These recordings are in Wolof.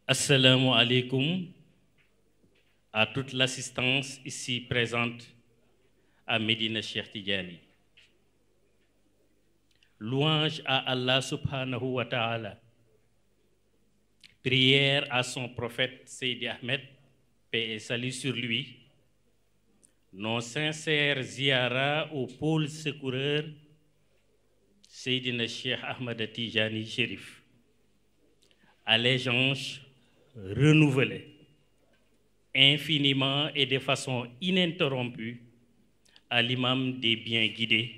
Assalamu alaikum à toute l'assistance ici présente à Médina Cheikh Tidiane. Louange à Allah subhanahu wa ta'ala. Prière à son prophète Seydi Ahmed, paix et salut sur lui. Nos sincères ziyaras au pôle secoureur Seydina Cheikh Ahmed Tijani Chérif. Allégeance renouvelée, infiniment et de façon ininterrompue à l'imam des biens guidés,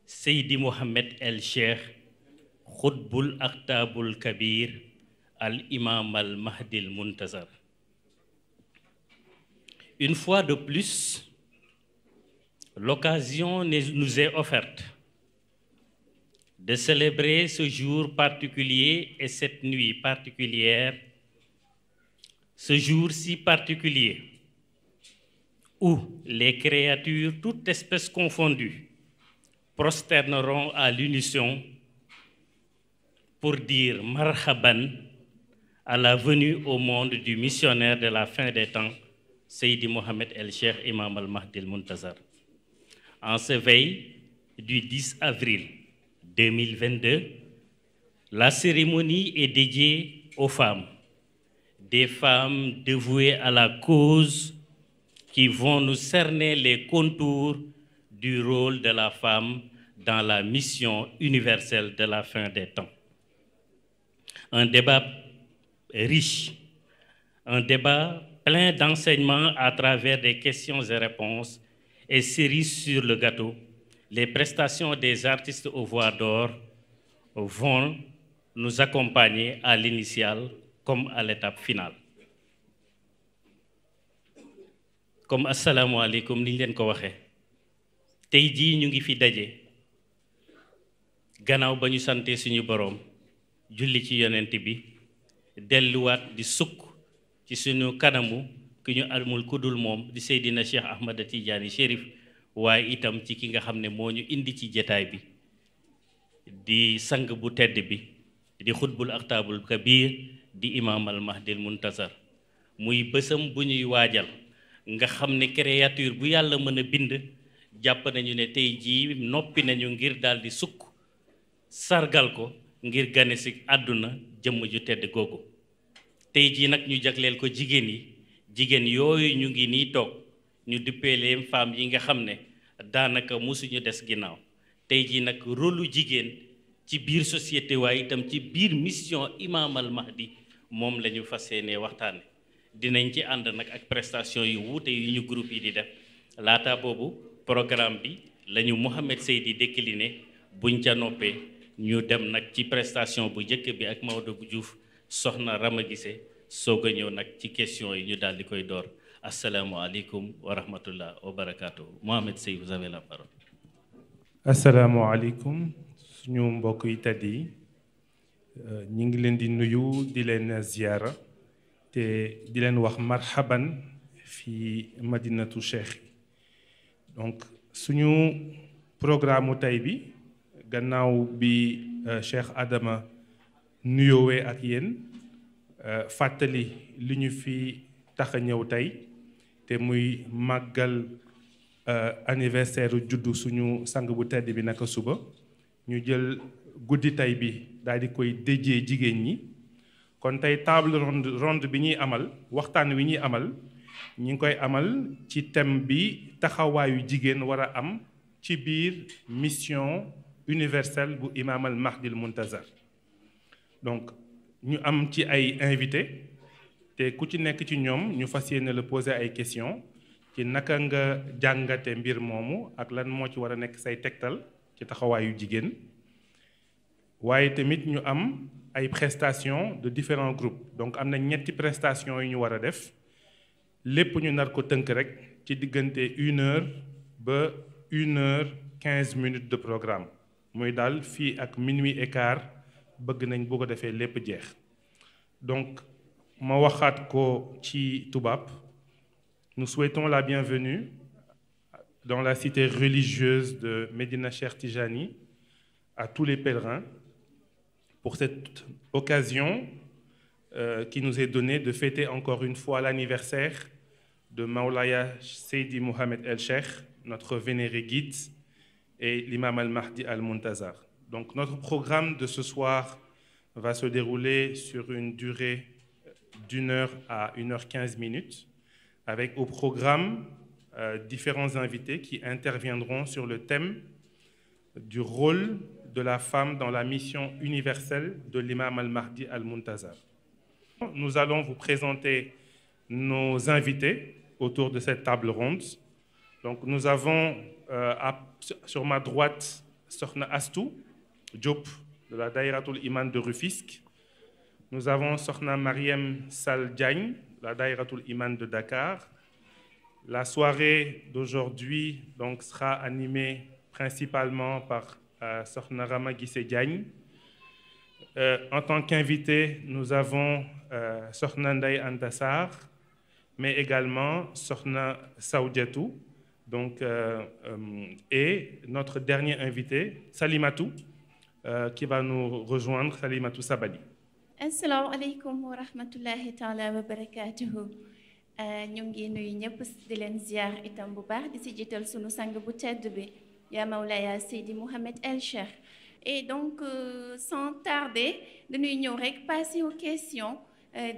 Seydi Mohamed El Cheikh, Khutbul Akhtabul Kabir, Al-Imam Al-Mahdi Al-Muntazar. Une fois de plus, l'occasion nous est offerte de célébrer ce jour particulier et cette nuit particulière, ce jour si particulier où les créatures, toutes espèces confondues, prosterneront à l'unisson pour dire marhaban à la venue au monde du missionnaire de la fin des temps, Seydi Mohamed El Cheikh Imam Al-Mahdi Al-Muntazar. En ce veille du 10 avril 2022, la cérémonie est dédiée aux femmes, des femmes dévouées à la cause qui vont nous cerner les contours du rôle de la femme dans la mission universelle de la fin des temps. Un débat riche, un débat plein d'enseignements à travers des questions et réponses et cerise sur le gâteau. Les prestations des artistes au voix d'or vont nous accompagner à l'initiale comme à l'étape finale. Comme assalamu alaikum ni leen ko waxee tey jii ñu ngi fi daje gannaaw ba ñu sante suñu boroom julli ci yonent bi delluwaat di sukk ci suñu kanamu ki ñu amul kudul moom di Seydina Cheikh Ahmed Tidiane Chérif waaye itam ci ki nga xam ne moo ñu indi ci jataay bi di sang bu tedd bi di xutbul aktaabul kabir di imam al mahdi al muntazar muy bësam bu ñuy waajal nga xam ne créature bu yàlla mën a bind jàpp nañu ne tey jii noppi nañu ngir daal di sukk sargal ko ngir gane si àdduna jëmm ju tedd googu tey jii nag ñu jagleel ko jigéen yi jigéen yooyu ñu ngi nii toog ñu duppee leen femmes yi nga xam ne daanaka musuñu des ginnaaw tey jii nag rôlu jigéen ci biir société waaye itam ci biir mission imam al mahdi moom la ñu fas yéenee waxtaane dinañ ci ànd nag ak prestation yu wuute yu ñu groupe yi di def laata boobu programme bi la ñu Mohamed Seydi décliné buñ ca noppee ñu dem nag ci prestation bu njëkk bi ak Maodo bu Diouf soxna Rama Gissé soog a ñëw nag ci question yi ñu daal di koy door assalamu alaikum wa rahmatullah wa barakatuh. Mohamed Seydi, vous avez la parole. Assalamu alaikum suñu mbokk yi tedd yi ñi ngi leen di nuyu di leen ziyaara te di leen wax marhaban fi madinatu cheikh. Donc suñu programme tey bi gannaaw bi Cheikh Adama nuyoowee ak yéen fàttali li ñu fi tax a ñëw tey te muy màggal anniversaire juddu suñu sang bu tedd bi naka suba ñu jël guddi tey bi daal di koy déjee jigéen ñi kon tey table ronde bi ñuy amal waxtaan wi ñuy amal ñi ngi koy amal ci thème bi taxawaayu jigéen war a am ci biir mission universelle bu imam al mahdi al muntazar. Donc ñu am ci ay invité te ku ci nekk ci ñoom ñu fas yéene la poser ay questions ci naka nga jàngate mbir moomu ak lan moo ci war a nekk say tegtal ci taxawaayu jigéen waaye tamit ñu am ay prestations de différents groupes. Donc am na ñetti prestations yu ñu war a def lépp ñu nar ko tënk rek ci diggante 1 heure ba 1h15 de programme muy daal fii ak minuit et quart bëgg nañ boo ko defee lépp jeex. Donc ma waxaat ko ci tubaab. Nous souhaitons la bienvenue dans la cité religieuse de Médina Cheikh Tijani à tous les pèlerins pour cette occasion qui nous est donnée de fêter encore une fois l'anniversaire de Maulaya Seydi Mohamed El Cheikh, notre vénéré guide, et l'imam Al-Mahdi Al-Muntazar. Donc notre programme de ce soir va se dérouler sur une durée d'1 heure à 1h15 minutes, avec au programme différents invités qui interviendront sur le thème du rôle de la femme dans la mission universelle de l'imam Al-Mahdi Al-Muntazar. Nous allons vous présenter nos invités autour de cette table ronde. Donc nous avons sur ma droite Sokhna Astou Diop de la Daïratul Iman de Rufisque. Nous avons Sokhna Mariem Sall Diagne de la Daïratul Iman de Dakar. La soirée d'aujourd'hui donc sera animée principalement par Sokhna Rama Guissé Diagne. En tant qu'invité, nous avons Sokhna Ndaye Anta Sarr, mais également Sokhna Saoudiatou, donc, et notre dernier invité, Salimatou, qui va nous rejoindre, Salimatou Sabali. Assalamu alaikum wa rahmatullahi ta'ala wa barakatuhu. Ñu ngi nuyu ñëpp di leen ziar itam bu baax di si jiital sunu sang bu tedd bi yaa Mawlaya Seydi Mohamed El Cheikh. Et donc sans tarder dañuy ñëw rek passer aux questions.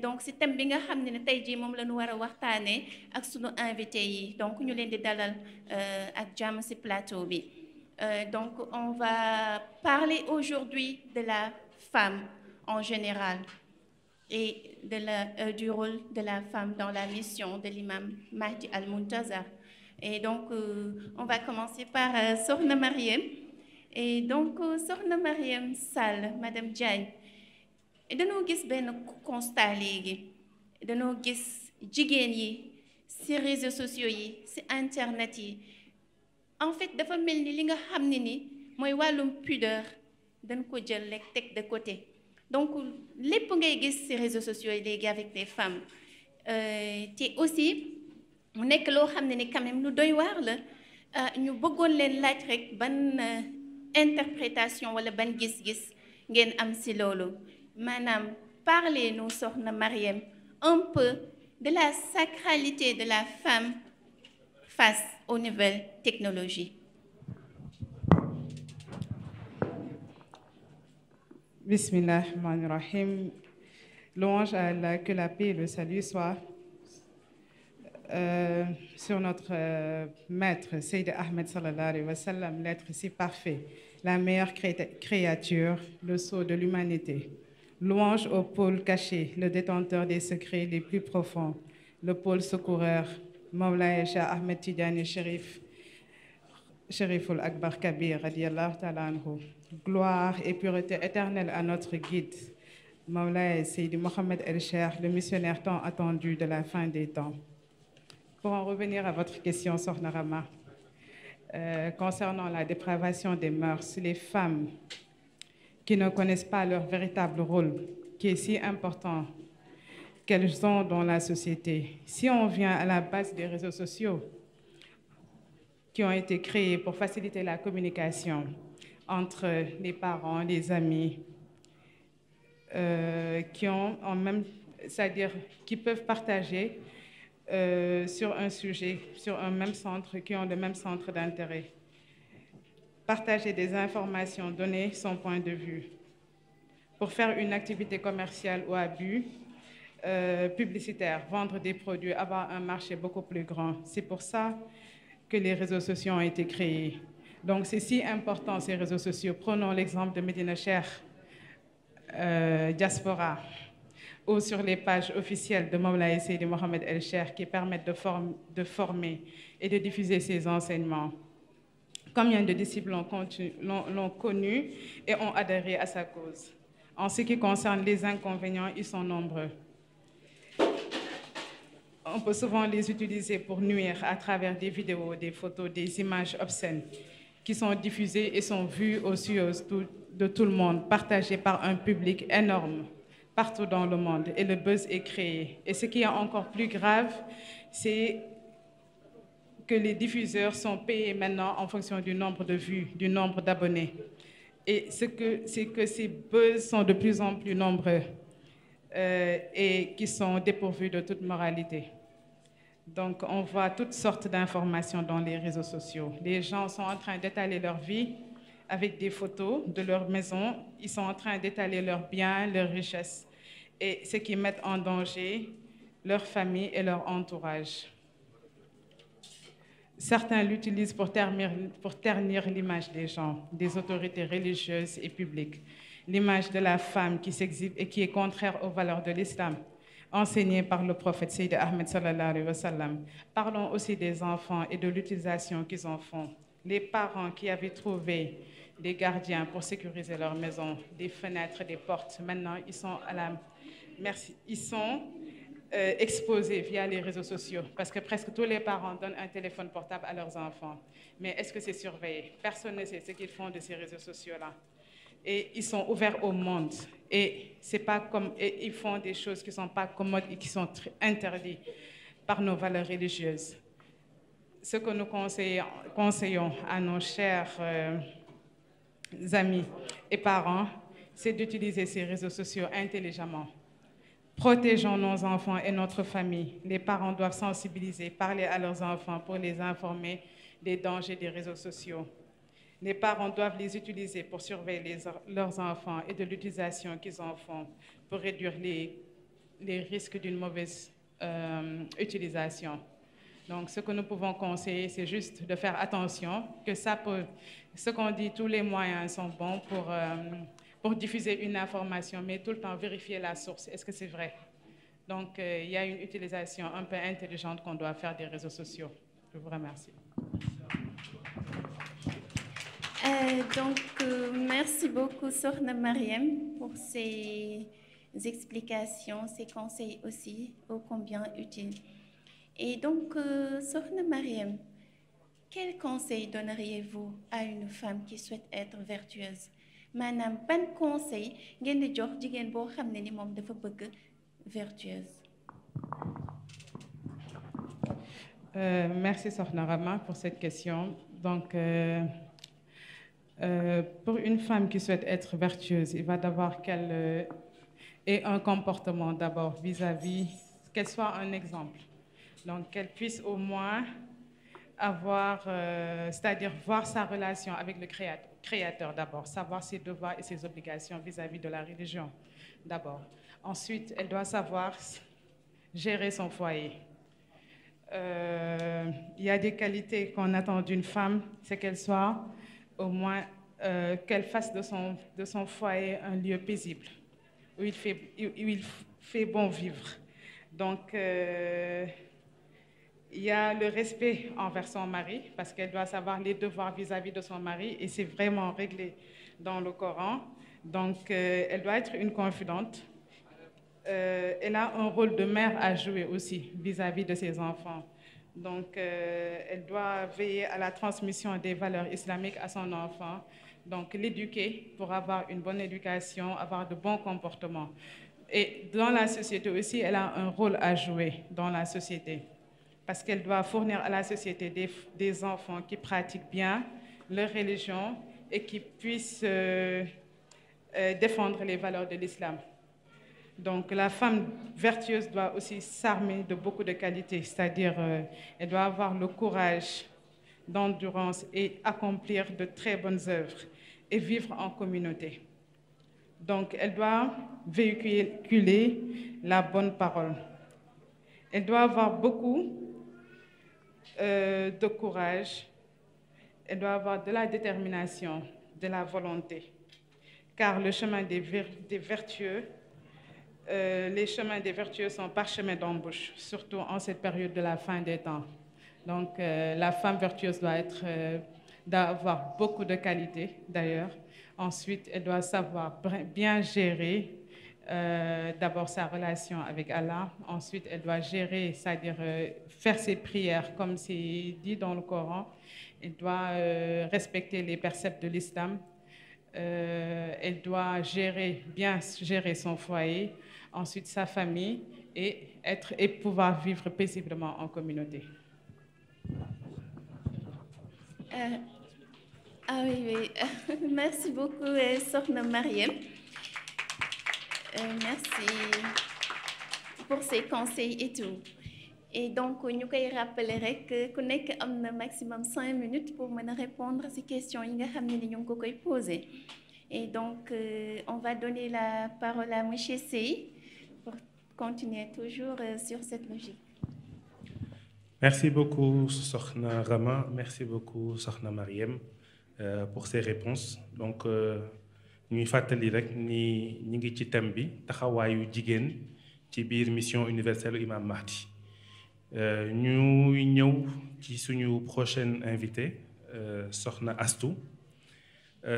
Donc si thème bi nga xam ne tey jii moom la ñu war a waxtaanee ak sunu invité yi donc ñu leen di dalal ak jàmm si plateau bi. Donc on va parler aujourd'hui de la femme en général et du rôle de la femme dans la mission de l'imam Mahdi Al-Muntazar. Et donc on va commencer par Sokhna Mariem. Et donc Sokhna Mariem Sall, Madame Diagne, dañoo gis benn constat léegi dañoo gis jigéen yi ci réseaux sociaux yi ci internet yi en fait dafa mel ni li nga xam ne ni mooy wàllum pudeur dañ ko jël rek teg de côté donc lépp ngay gis ci réseaux sociaux yi léegi avec des femmes te aussi mu nekk loo xam ne ni quand même lu doy waar la ñu bëggoon leen laaj rek ban interprétation wala ban gis-gis ngeen am ci loolu. Madame, parlez-nous, Sokhna Mariem, un peu de la sacralité de la femme face aux nouvelles technologies. Bismillahirrahmanirrahim. Louange à Allah, que la paix et le salut soient sur notre maître, Seydi Ahmed sallallahu alayhi wa sallam, l'être si parfait, la meilleure créature, le sceau de l'humanité. Louange au pôle caché, le détenteur des secrets les plus profonds, le pôle secoureur, Mawlaya Cheikh Ahmed Tidiane Chériful Akbar Kabir, radiyallahu ta'ala anhu. Gloire et pureté éternelle à notre guide, Mawlaya Seydi Mohamed El Cheikh, le missionnaire tant attendu de la fin des temps. Pour en revenir à votre question, Sokhna Rama, concernant la dépravation des mœurs, les femmes qui ne connaissent pas leur véritable rôle, qui est si important qu'elles ont dans la société. Si on vient à la base des réseaux sociaux qui ont été créés pour faciliter la communication entre les parents, les amis, c'est-à-dire qui peuvent partager sur un sujet, sur un même centre, qui ont le même centre d'intérêt. Partager des informations, donner son point de vue pour faire une activité commerciale ou à but publicitaire, vendre des produits, avoir un marché beaucoup plus grand. C'est pour ça que les réseaux sociaux ont été créés. Donc c'est si important ces réseaux sociaux. Prenons l'exemple de Medina Cheikh Diaspora ou sur les pages officielles de Mawlaya Seydi Mohamed El Cheikh qui permettent de former et de diffuser ses enseignements. Combien de disciples l'ont connu et ont adhéré à sa cause? En ce qui concerne les inconvénients, ils sont nombreux. On peut souvent les utiliser pour nuire à travers des vidéos, des photos, des images obscènes qui sont diffusées et sont vues aux yeux de tout le monde, partagées par un public énorme partout dans le monde. Et le buzz est créé. Et ce qui est encore plus grave, c'est que les diffuseurs sont payés maintenant en fonction du nombre de vues, du nombre d'abonnés. Et c'est que ces buzz sont de plus en plus nombreux et qui sont dépourvus de toute moralité. Donc, on voit toutes sortes d'informations dans les réseaux sociaux. Les gens sont en train d'étaler leur vie avec des photos de leur maison. Ils sont en train d'étaler leurs biens, leurs richesses, et ce qui met en danger leur famille et leur entourage. Certains l'utilisent pour ternir l'image des gens, des autorités religieuses et publiques, l'image de la femme qui s'exhibe et qui est contraire aux valeurs de l'islam, enseignées par le prophète Sayyid Ahmed sallallahu alayhi wa sallam. Parlons aussi des enfants et de l'utilisation qu'ils en font. Les parents qui avaient trouvé des gardiens pour sécuriser leur maison, des fenêtres, des portes, maintenant ils sont exposés via les réseaux sociaux, parce que presque tous les parents donnent un téléphone portable à leurs enfants. Mais est-ce que c'est surveillé? Personne ne sait ce qu'ils font de ces réseaux sociaux-là. Et ils sont ouverts au monde. Et ils font des choses qui ne sont pas commodes et qui sont interdites par nos valeurs religieuses. Ce que nous conseillons à nos chers amis et parents, c'est d'utiliser ces réseaux sociaux intelligemment. Protégeons nos enfants et notre famille. Les parents doivent sensibiliser, parler à leurs enfants pour les informer des dangers des réseaux sociaux. Les parents doivent les utiliser pour surveiller leurs enfants et de l'utilisation qu'ils en font pour réduire les risques d'une mauvaise utilisation. Donc, ce que nous pouvons conseiller, c'est juste de faire attention, que ce qu'on dit, tous les moyens sont bons pour diffuser une information, mais tout le temps vérifier la source. Est-ce que c'est vrai? Donc, il y a une utilisation un peu intelligente qu'on doit faire des réseaux sociaux. Je vous remercie. Merci beaucoup, Sokhna Mariam, pour ces explications, ces conseils aussi, ô combien utiles. Et donc, Sokhna Mariam, quel conseil donneriez-vous à une femme qui souhaite être vertueuse? Manam ban conseil ngeen di jox jigéen boo xam ne ni moom dafa bëgg vertueuse. Merci Sokhna Rama pour cette question. Donc, pour une femme qui souhaite être vertueuse, il va d'abord qu'elle ait un comportement d'abord vis-à-vis, qu'elle soit un exemple. Donc, qu'elle puisse au moins avoir, c'est-à-dire voir sa relation avec le Créateur d'abord, savoir ses devoirs et ses obligations vis-à-vis de la religion d'abord. Ensuite, elle doit savoir gérer son foyer. Il y a des qualités qu'on attend d'une femme, c'est qu'elle soit au moins, qu'elle fasse de son foyer un lieu paisible, où il fait bon vivre. Donc, il y a le respect envers son mari, parce qu'elle doit savoir les devoirs vis-à-vis de son mari, et c'est vraiment réglé dans le Coran. Donc, elle doit être une confidente. Elle a un rôle de mère à jouer aussi vis-à-vis de ses enfants. Donc, elle doit veiller à la transmission des valeurs islamiques à son enfant. Donc, l'éduquer pour avoir une bonne éducation, avoir de bons comportements. Et dans la société aussi, elle a un rôle à jouer dans la société, parce qu'elle doit fournir à la société des enfants qui pratiquent bien leur religion et qui puissent défendre les valeurs de l'islam. Donc la femme vertueuse doit aussi s'armer de beaucoup de qualités, c'est-à-dire elle doit avoir le courage d'endurance et accomplir de très bonnes œuvres et vivre en communauté. Donc elle doit véhiculer la bonne parole. Elle doit avoir beaucoup de courage, elle doit avoir de la détermination, de la volonté, car le chemin des vertueux, les chemins des vertueux sont parsemés d'embûches, surtout en cette période de la fin des temps. Donc la femme vertueuse doit avoir beaucoup de qualités d'ailleurs. Ensuite, elle doit savoir bien gérer d'abord sa relation avec Allah. Ensuite, elle doit gérer, c'est-à-dire faire ses prières comme c'est dit dans le Coran. Elle doit respecter les préceptes de l'islam. Elle doit bien gérer son foyer, ensuite sa famille et pouvoir vivre paisiblement en communauté. Ah oui, oui. Merci beaucoup, Sokhna Mariam. Merci pour ces conseils et tout. Et donc, nous pouvons rappeler que nous avons un maximum 5 minutes pour répondre à ces questions que nous avons posées. Et donc, on va donner la parole à M. Sey pour continuer toujours sur cette logique. Merci beaucoup, Sokhna Rama. Merci beaucoup, Sokhna Mariam, pour ces réponses. Donc, nous fàttali rek ni ñi ngi ci thème bi taxawaayu jigéen ci biir mission universelle Imam Mahdi. Ñu ñëw ci suñu prochaine invité, Sokhna Astou.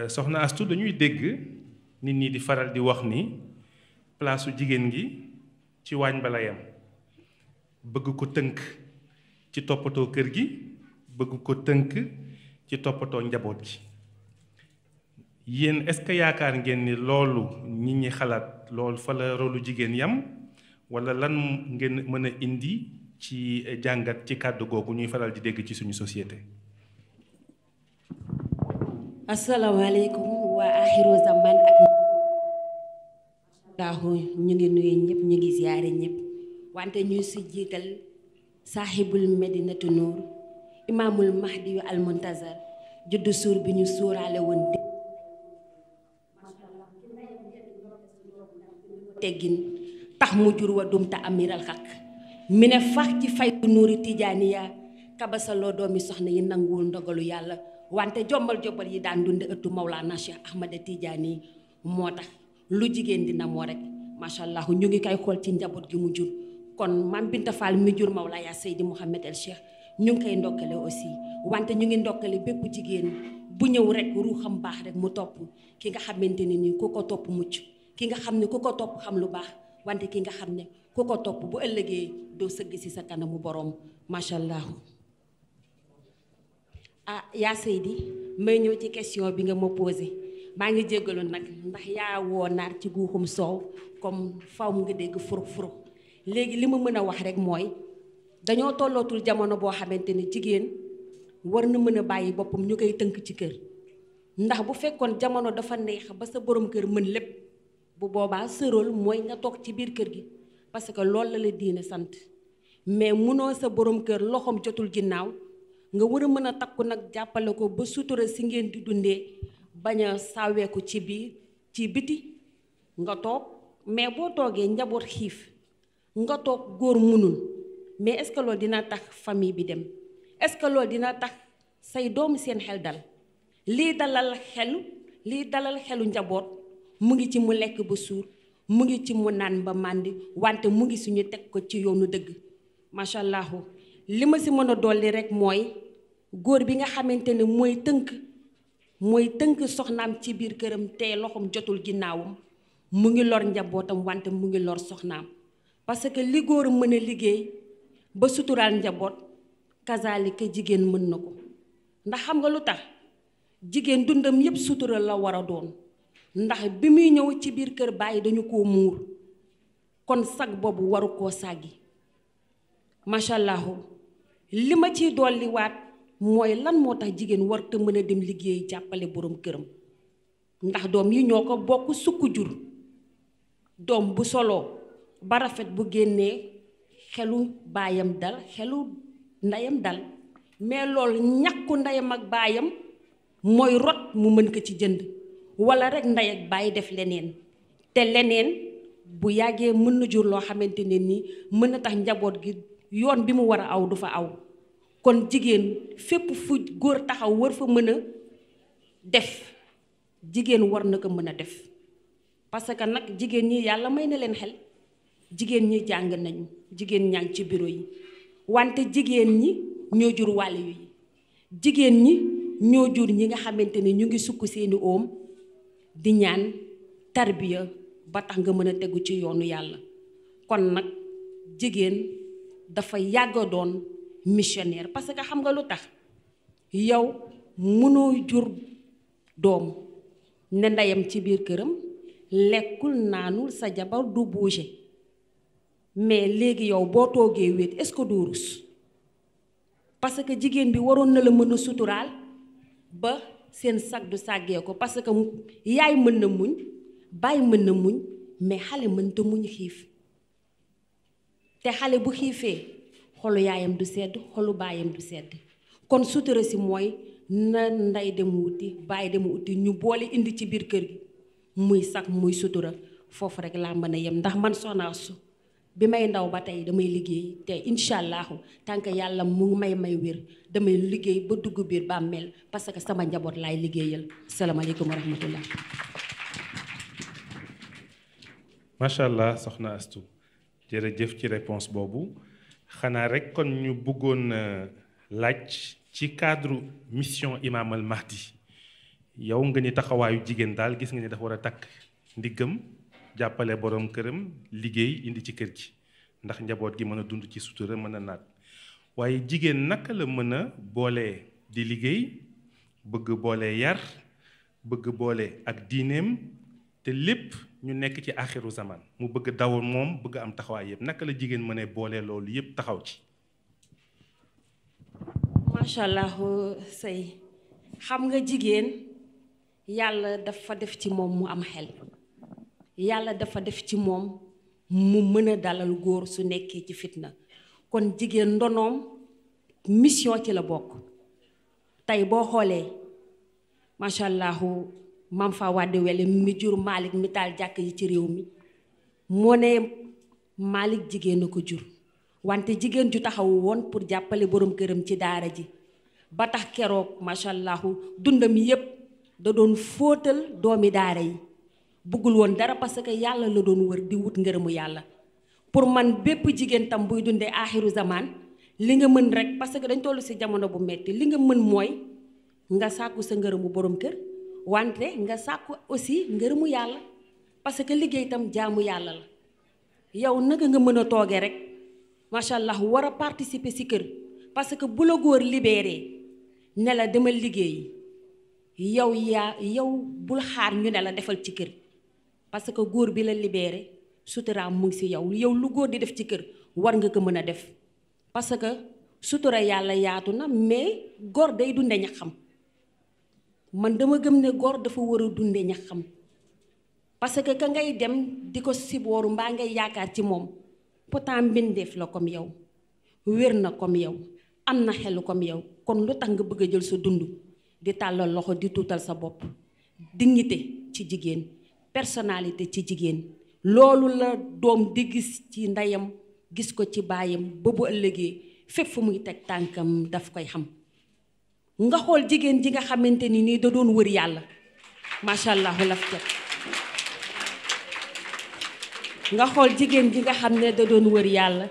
Sokhna Astou dañuy dégg nit ñi di faral di wax ni place su jigéen gi ci waañ bala yam bëgg ko tënk ci toppatoo kër gi bëgg ko tënk ci toppatoo njaboot gi. Yéen est-ce que yaakaar ngeen ni loolu nit ñi xalaat loolu fa la rôlu jigéen yam wala lan ngeen mën a indi ci jàngat ci kàddu googu ñuy faral di dégg ci suñu société. asalaamaaleykum waa axiru zaman ak daahu ñu ngi nuyu ñëpp ñu ngi ziyaare ñëpp wante ñu si jiital saaxibul medinatu nuur imaamul mahdi yu almuntazar juddu suur bi ñu suuraale woon teggin tax mu jur wa dumta amiral xaq mi ne fax ci faydu nuuri tijaaniya kabasaloo doomi soxna yi nanguwul ndogalu yàlla wante jombal yi daan dunde ëttu Mawlana Cheikh Ahmada Tijaani moo tax lu jigéen dina moo rek macha allah ñu ngi koy xool ci njaboot gi mu jur kon Mam Binta Fall mi jur Mawlaya Seydi Mouhamed El Cheikh ñu ngi koy ndokkale aussi wante ñu ngi ndokkale bépp jigéen bu ñëw rek ruuxam baax rek mu topp ki nga xamante ne nii ku ko topp mucc ki nga xam ne ku ko topp xam lu baax wante ki nga xam ne ku ko topp bu ëllëgee doo sëgg ci sa kanamu boroom macha allah. ah yaa Seydi may ñëw ci question bi nga ma posé maa ngi jéggalu nag ndax yaa woo naar ci guuxum soow comme faw mu nga dégg furux léegi li ma mën a wax rek mooy dañoo tollootul jamono boo xamante ne jigéen war na mën a bàyyi boppam ñu koy tënk ci kër ndax bu fekkoon jamono dafa neex ba sa borom kër mën lépp bu boobaa sa rôle mooy nga toog ci biir kër gi parce que loolu la diine sant mais munoo sa borom kër loxoom jotul ginnaaw nga war a mën a takku nag jàppale ko ba sutura si ngeen di dundee bañ a saaweeku ci biir ci biti nga toog mais boo toogee njaboot xiif nga toog góor munul mais est-ce que loolu dina tax famille bi dem est-ce que loolu dina tax say doomu seen xel dal lii dalal xelu njaboot mu ngi ci mu lekk ba suur mu ngi ci mu naan ba màndi wante mu ngi suñu teg ko ci yoonu dëgg macha allah. li ma si mën a dolli rek mooy góor bi nga xamante ne mooy tënk soxnaam ci biir këram te loxoom jotul ginnaawam mu ngi lor njabootam wante mu ngi lor soxnaam parce que li góor mën a liggéey ba suturaal njaboot kazaalika jigéen mën na ko ndax xam nga lu tax jigéen dundam yépp sutural la war a doon ndax bi muy ñëw ci biir kër bàyyi dañu ko muur kon sag boobu waru koo sàggi macha allah. li ma ciy dolliwaat mooy lan moo tax jigéen war te mën a dem liggéey jàppale borom këram ndax doom yi ñoo ko bokk sukk jur doom bu soloo ba rafet bu génnee xelu baayam dal xelu ndeyam dal mais loolu ñàkku ndeyam ak baayam mooy rot mu mën ko ci jënd wala rek ndey ak baay def leneen te leneen bu yàggee mën na jur loo xamante ne ni mën na tax njaboot gi yoon bi mu war a aw du fa aw kon jigéen fépp fu góor taxaw war fa mën a def jigéen war na ko mën a def parce que nag jigéen ñi yàlla may na leen xel jigéen ñi jàng nañu jigéen ñaa ngi ci bureau yi wante jigéen ñi ñoo jur wàll yi jigéen ñi ñoo jur ñi nga xamante ne ñu ngi sukk seeni oom di ñaan tarbiya ba tax nga mën a tegu ci yoonu yàlla kon nag jigéen dafa yàgg doon missionnaire parce que xam nga lu tax yow mënoo jur doom ne ndeyam ci biir këram lekkul naanul sa jabar du bouger mais léegi yow boo toogee wéet est-ce que doo rus parce que jigéen bi waroon na la mën a suturaal ba seen sag du sàggee ko parce que yaay mën na muñ baay mën na muñ mais xale mënta muñ xiif te xale bu xiifee xolu yaayam du sedd xolu baayam du sedd kon sutura si mooy na ndey dem wuti baay dem wuti ñu boole indi ci biir kër gi muy sag muy sutura foofu rek laa mën a yem ndax man Soxna Astou bi may ndaw ba tey damay liggéey te incha allahu tant que yàlla mu may wér damay liggéey ba dugg biir bàmmeel parce que sama njaboot laay liggéeyal salaamaaleykum wa rahmatullah. macha allah Soxna Astou jërëjëf ci réponse boobu xanaa rek kon ñu bëggoon laaj ci cadre mission Imam al Mahdi yow nga ni taxawaayu jigéen daal gis nga ni dafa war a takk ndiggam jàppale borom këram liggéey indi ci kër gi ndax njaboot gi mën a dund ci sutura mën a naat waaye jigéen naka la mën a boole di liggéey bëgg boole yar bëgg boole ak diineem te lépp ñu nekk ci axiru zaman mu bëgg daw moom bëgg am taxawaay yëpp naka la jigéen mën a boole loolu yëpp taxaw ci. macha allah say xam nga jigéen yàlla dafa def ci moom mu am xel yàlla dafa def ci moom mu mën a dalal góor su nekkee ci fitna kon jigéen ndonoom mission ci la bokk tey boo xoolee macha allah Mam Fa Wade Wele mi jur Malick mi taal jàkk yi ci réew mi moo ne Malick jigéen a ko jur wante jigéen ju taxawu woon pour jàppale borom këram ci daara ji ba tax keroog macha allah dundam yépp da doon fóotal doomi daara yi bëggul woon dara parce que yàlla la doon wër di wut ngërëmu yàlla pour man bépp jigéen tam buy dundee aaxiru zaman li nga mën rek parce que dañ toll ci jamono bu metti li nga mën mooy nga sàkku sa ngërëmu borom kër wante nga sàkku aussi ngërëmu yàlla parce que liggéey tam jaamu yàlla la yow naka nga mën a toogee rek macha allah war a participer ci kër parce que bu la góor libéré ne la demal liggéey yow bul xaar ñu ne la defal ci kër parce que góor bi la libéré suturaam mu ngi ci yow lu góor di def ci kër war nga ko mën a def parce que sutura yàlla yaatu na mais góor day dunde ñaxam man dama gëm ne góor dafa war a dunde ñaxam parce que ka ngay dem di ko sibooru mbaa ngay yaakaar ci moom pourtant mbindeef la comme yow wér na comme yow am na xel comme yow kon lu tax nga bëgg a jël sa dund di tàllal loxo di tuutal sa bopp dignité ci jigéen personnalité ci jigéen loolu la doom di gis ci ndeyam gis ko ci baayam ba bu ëllëgee fépp fu muy teg tànkam daf koy xam nga xool jigéen ji nga xamante ni nii da doon wër yàlla macha allah laf cet nga xool jigéen ji nga xam ne da doon wër yàlla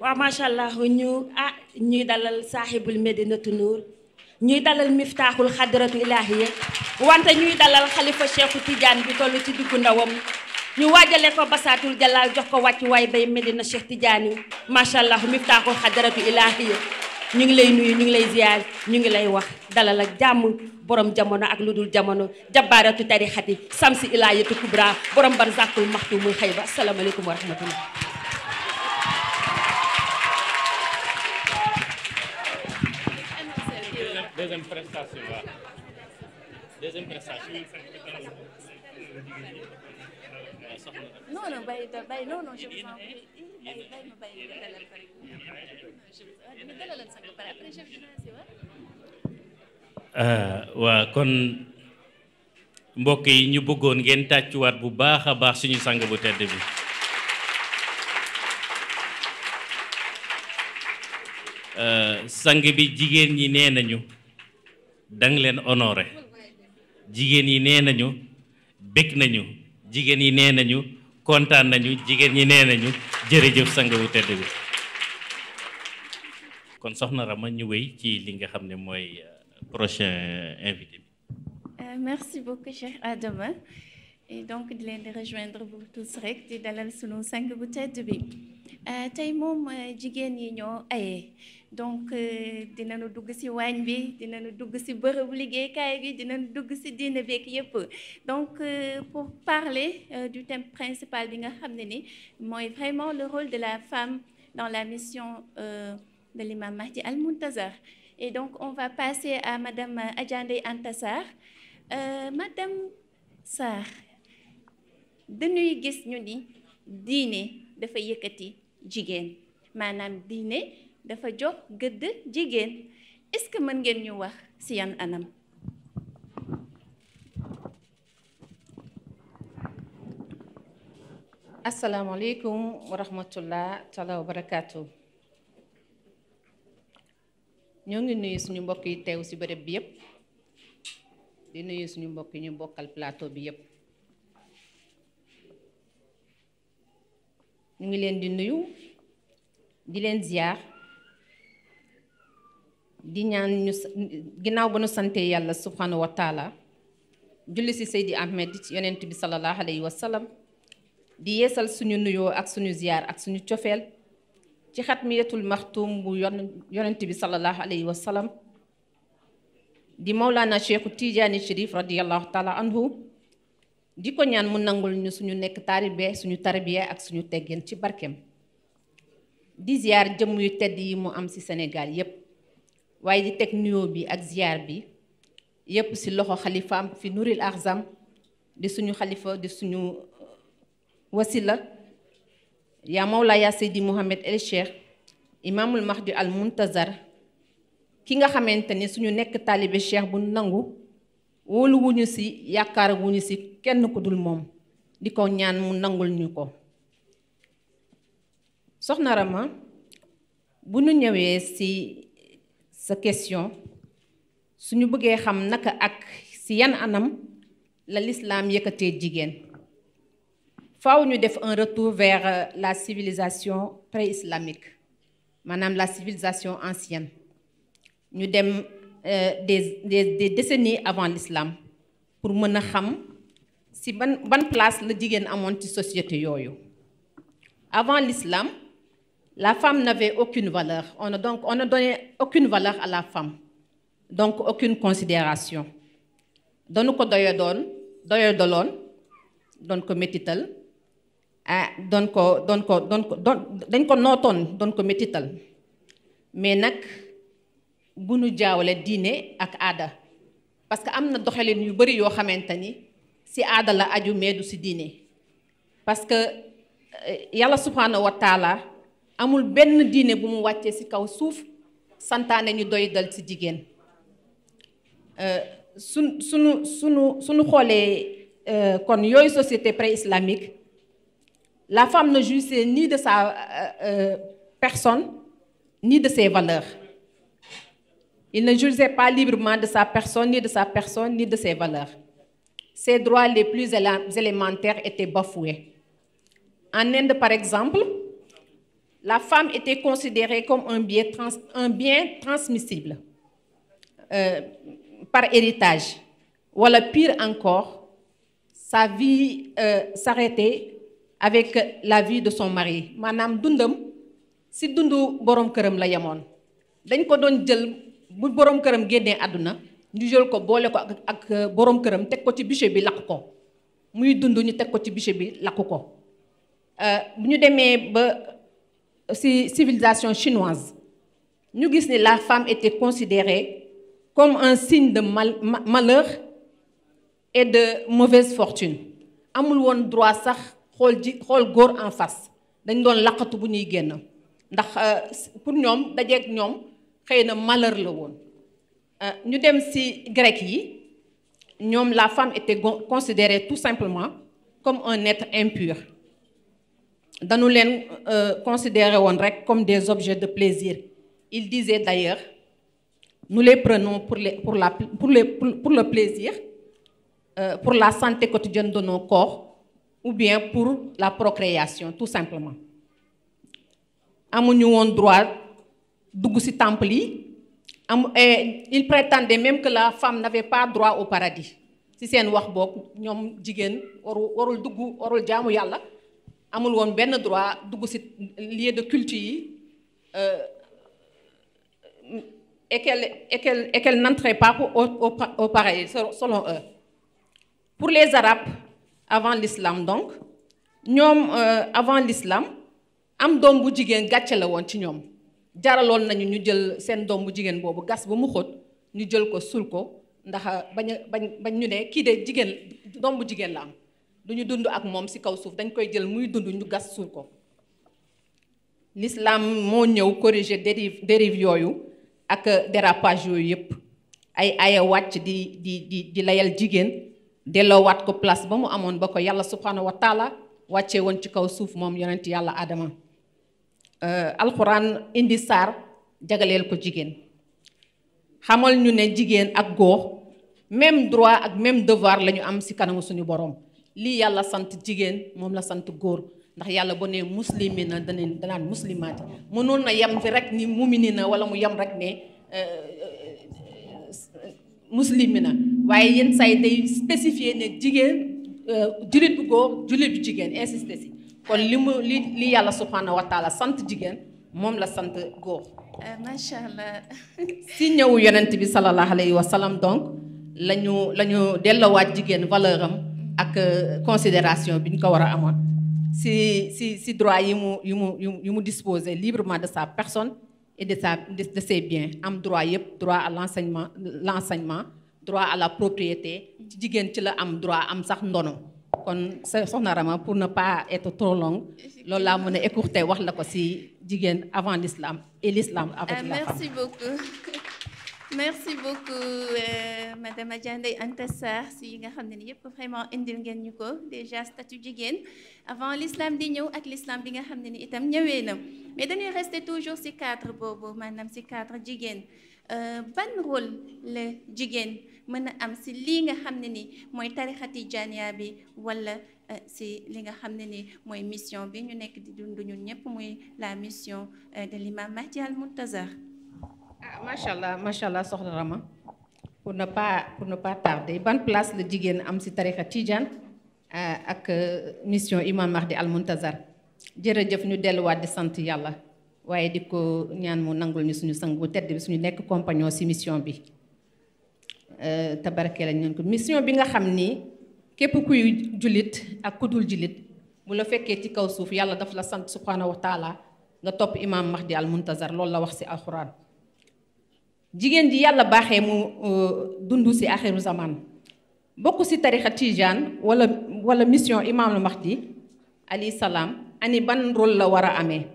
waaw macha allah ñuy dalal saaxibul medinatu nuur ñuy dalal miftaaxul xadratu ilaahiya wante ñuy dalal xalifa cheikhu Tidiane bi toll ci diggu ndawam ñu waajale ko basaatul jalaal jox ko wàcc waay bay medina cheikh Tidiane macha allah miftaaxul xadratu ilaahiya ñu ngi lay nuyu ñu ngi lay ziyaar ñu ngi lay wax dalal ak jàmm borom jamono ak lu dul jamono jabbaaratu tarixati samsi ilaayatu kubra borom barzakul maxtu muy xëy ba asalaamaaleykum wa rahmatullah. Deuxième prestation, voilà. Deuxième prestation. Non, non, non, je vous en prie. Waa kon mbokk yi ñu bëggoon ngeen tàccuwaat bu baax a baax suñu sang bu tedd bi sang bi jigéen ñi nee nañu dang leen honoré jigéen yi nee nañu bég nañu jigéen yi nee nañu kontaan nañu jigéen ñi nee nañu jërëjëf sang bu tedd bi kon soxna Rama ñu wéy ci li nga xam ne mooy prochain invité bi. Merci beaucoup Cheikh Adama et donc di leen di rejoindre vous tous rek di dalal sunu sang bu tedd bi tey moom jigéen yi ñoo aye donc dinañu dugg ci waañ bi dinañu dugg ci bërëbu liggéeykaay bi dinañu dugg ci diine beek yépp donc pour parler du thème principal bi nga xam ne ni mooy vraiment le rôle de la femme dans la mission de l'imam Mahdi Al-Muntazar et donc on va passer à madame Adja Ndeye Anta Sarr madame Sarr dañuy gis ñu ni diine dafa yëkkati jigéen maanaam diine dafa jox gëdd jigéen est-ce que mën ngeen ñu wax ci yan anam. asalaamaaleykum wa rahmatullah taala wa barakaatu. ñoo ngi nuyu suñu mbokk yi teew ci bërëb bi yépp di nuyu suñu mbokk yi ñu bokkal plateau bi yépp ñu ngi leen di nuyu di leen ziar di ñaan ñu ginnaaw ba nu sante yàlla subhanahu wa taala julli ci Seydi Ahmed ci yonent bi sallallahu alayhi wa sallam di yeesal suñu nuyoo ak suñu ziar ak suñu cofeel ci xatmiyatul maxtum bu yonent bi sallallahu alayhi wa sallam di Mawlana Cheikhu Tidiane Chérif radiyallahu taala anhu di ko ñaan mu nangul ñu suñu nekk taalibe suñu tarbiya ak suñu teggin ci barkeem di ziar jëmm yu tedd yi mu am ci Sénégal yépp waaye di teg nuyoo bi ak ziar bi yépp ci loxo xalifaam fi Nuril Arzam di suñu xalifa di suñu wasila yaa Mawlaya Seydi Mouhamed El Cheikh Imamul Mahdi Al Muntazar ki nga xamante ni suñu nekk taalibe Cheikh bu nangu wóolu wuñu ci yaakaar wuñu ci kenn ku dul moom di ko ñaan mu nangul ñu ko. soxna Rama bu ñu ñëwee ci sa question suñu bëggee xam naka ak ci yan anam la l'islam yëkkatee jigéen faaw ñu def un retour vers la civilisation pré-islamique maanaam la civilisation ancienne ñu dem des décennies avant l'islam pour mën a xam ci ban place la jigéen amoon ci société yooyu. Avant l'islam, la femme n'avait aucune valeur. On ne donnait aucune valeur à la femme, donc aucune considération. Doonu ko doyadaloon doon ko métital dañ ko nootoon doon ko métital mais nag bu nu jaawale diine ak aada parce que am na doxalin yu bari yoo xamante ni ci aada la aju mais du ci diine parce que yàlla subhanahu wa taala amul benn diine bu mu wàccee ci kaw suuf santaane ñu doy dal ci jigéen suñu xoolee kon yooyu société pré-islamique la femme ne jouissait ni de sa personne ni de ses valeurs. Il ne jouissait pas librement de sa personne, ni de ses valeurs. Ses droits les plus élémentaires étaient bafoués. En Inde, par exemple, la femme était considérée comme un bien transmissible par héritage. Ou pire encore, sa vie s'arrêtait avec la vie de son mari. Maanaam dundam si dundu borom këram la yemoon dañ ko doon jël bu borom këram génnee àdduna ñu jël ko boole ko ak borom këram teg ko ci bûcher bi lakk ko muy dund ñu teg ko ci bûcher bi lakk ko bu ñu demee ba ci civilisation chinoise ñu gis ni la femme était considérée comme un signe de malheur et de mauvaise fortune amul woon droit sax xool góor en face dañ doon laqatu bu ñuy génn ndax pour ñoom dajeeg ñoom xëy na malheur la woon ñu dem ci grec yi ñoom la femme était considérée tout simplement comme un être impur dañu leen considéré woon rek comme des objets de plaisir Il disait d'ailleurs, nous les prenons pour le plaisir, pour la santé quotidienne de nos corps, ou bien pour la procréation, tout simplement. Amuñu woon droit dugg ci temple yi et il prétendait même que la femme n'avait pas droit au paradis. Si seen wax boog ñoom jigéen warul dugg warul jaamu yàlla amul woon benn droit dugg ci lieu de culte yi et qu'elle n'entrait pas au paradis selon eux. Pour les Arabes avant l'islam donc ñoom avant l'islam am doom bu jigéen gàcce la woon ci ñoom jaraloon nañu ñu jël seen doom bu jigéen boobu gas ba mu xóot ñu jël ko sul ko ndax bañ ñu ne kii de jigéen doom bu jigéen la am duñu dund ak moom ci kaw suuf dañ koy jël muy dund ñu gas sul ko. L'islam moo ñëw corriger dérive yooyu ak dérapage yooyu yépp ay aya wàcc di layal jigéen delloowaat ko place ba mu amoon ba ko yàlla subhanahu wa taala wàccee woon ci kaw suuf moom yonent yàlla Adama. Alxuraan indi saar jagaleel ko jigéen xamal ñu ne jigéen ak góor même droit ak même devoir la ñu am ci kanamu suñu borom lii yàlla sant jigéen moom la sant góor ndax yàlla bu ne muslimina danaan muslimaati mënoon na yem fi rek ni muminina wala mu yem rek ne muslimina waaye yenn saa yi day spécifier ne jigéen jullit bu góor jullit bu jigéen insisté ci kon li yàlla subhanahu wa taala sant jigéen moom la sant góor. macha allah. si ñëw yonent bi sallallahu alayhi wa sallam donc lañu delloowaat jigéen valeur am ak considération bi ñu ko war a amoon si droit yi mu disposer librement de sa personne et de ses biens am droit yëpp droit à l'enseignement droit à la propriété ci jigéen ci la am droit am sax ndono. kon soxna Rama pour ne pas être trop longue loolu laa mën a écourter wax la ko ci jigéen avant l'islam et l'islam avec la femme. Merci beaucoup madame Adja Ndeye Anta Sarr si yi nga xam ne ni yëpp vraiment indil ngeen ñu ko déjà statut jigéen avant l'islam di ñëw ak l'islam bi nga xam ne ni itam ñëwee na mais dañuy rester toujours ci cadre boobu maanaam ci cadre jigéen ban rôle la jigéen mën a am ci lii nga xam ne ni mooy tarixa tijaaniya bi wala ci li nga xam ne ni mooy mission bi ñu nekk di dund ñun ñëpp muy la mission de l'imam Mahdi Al Muntazar. macha allah soxna Rama pour ne pas tarder ban place la jigéen am ci tarixa tijaan ak mission imam Mahdi Al Muntazar jërëjëf ñu delluwaat di sant yàlla waaye di ko ñaan mu nangul ñu suñu sang bu tedd bi suñu nekk compagnon ci mission bi. tabarakee lañ ko mission bi nga xam ni képp kuy jullit ak ku dul jullit bu la fekkee ci kaw suuf yàlla daf la sant subhanahu wa taala nga topp imam Mahdi Al Muntazar loolu la wax ci alxuraan jigéen ji yàlla baaxee mu dund ci axiru zaman bokk ci tarixa tijaan wala mission imam al Mahdi alayhi salaam ani ban rôle la war a amee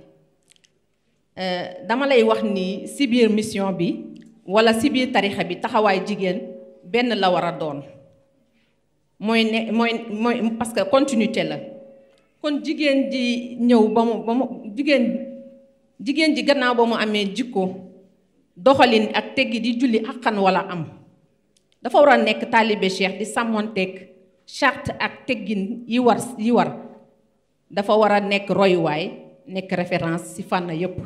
dama lay wax ni ci biir mission bi wala ci biir tarixa bi taxawaay jigéen benn la war a doon mooy parce que continuité la kon jigéen ji ñëw ba mu jigéen ji gannaaw ba mu amee jikko doxalin ak teggi di julli xaqan wala am dafa war a nekk taalibe cheikh di sàmmonteeg charte ak teggin yi war dafa war a nekk royuwaay nekk référence ci fànn yépp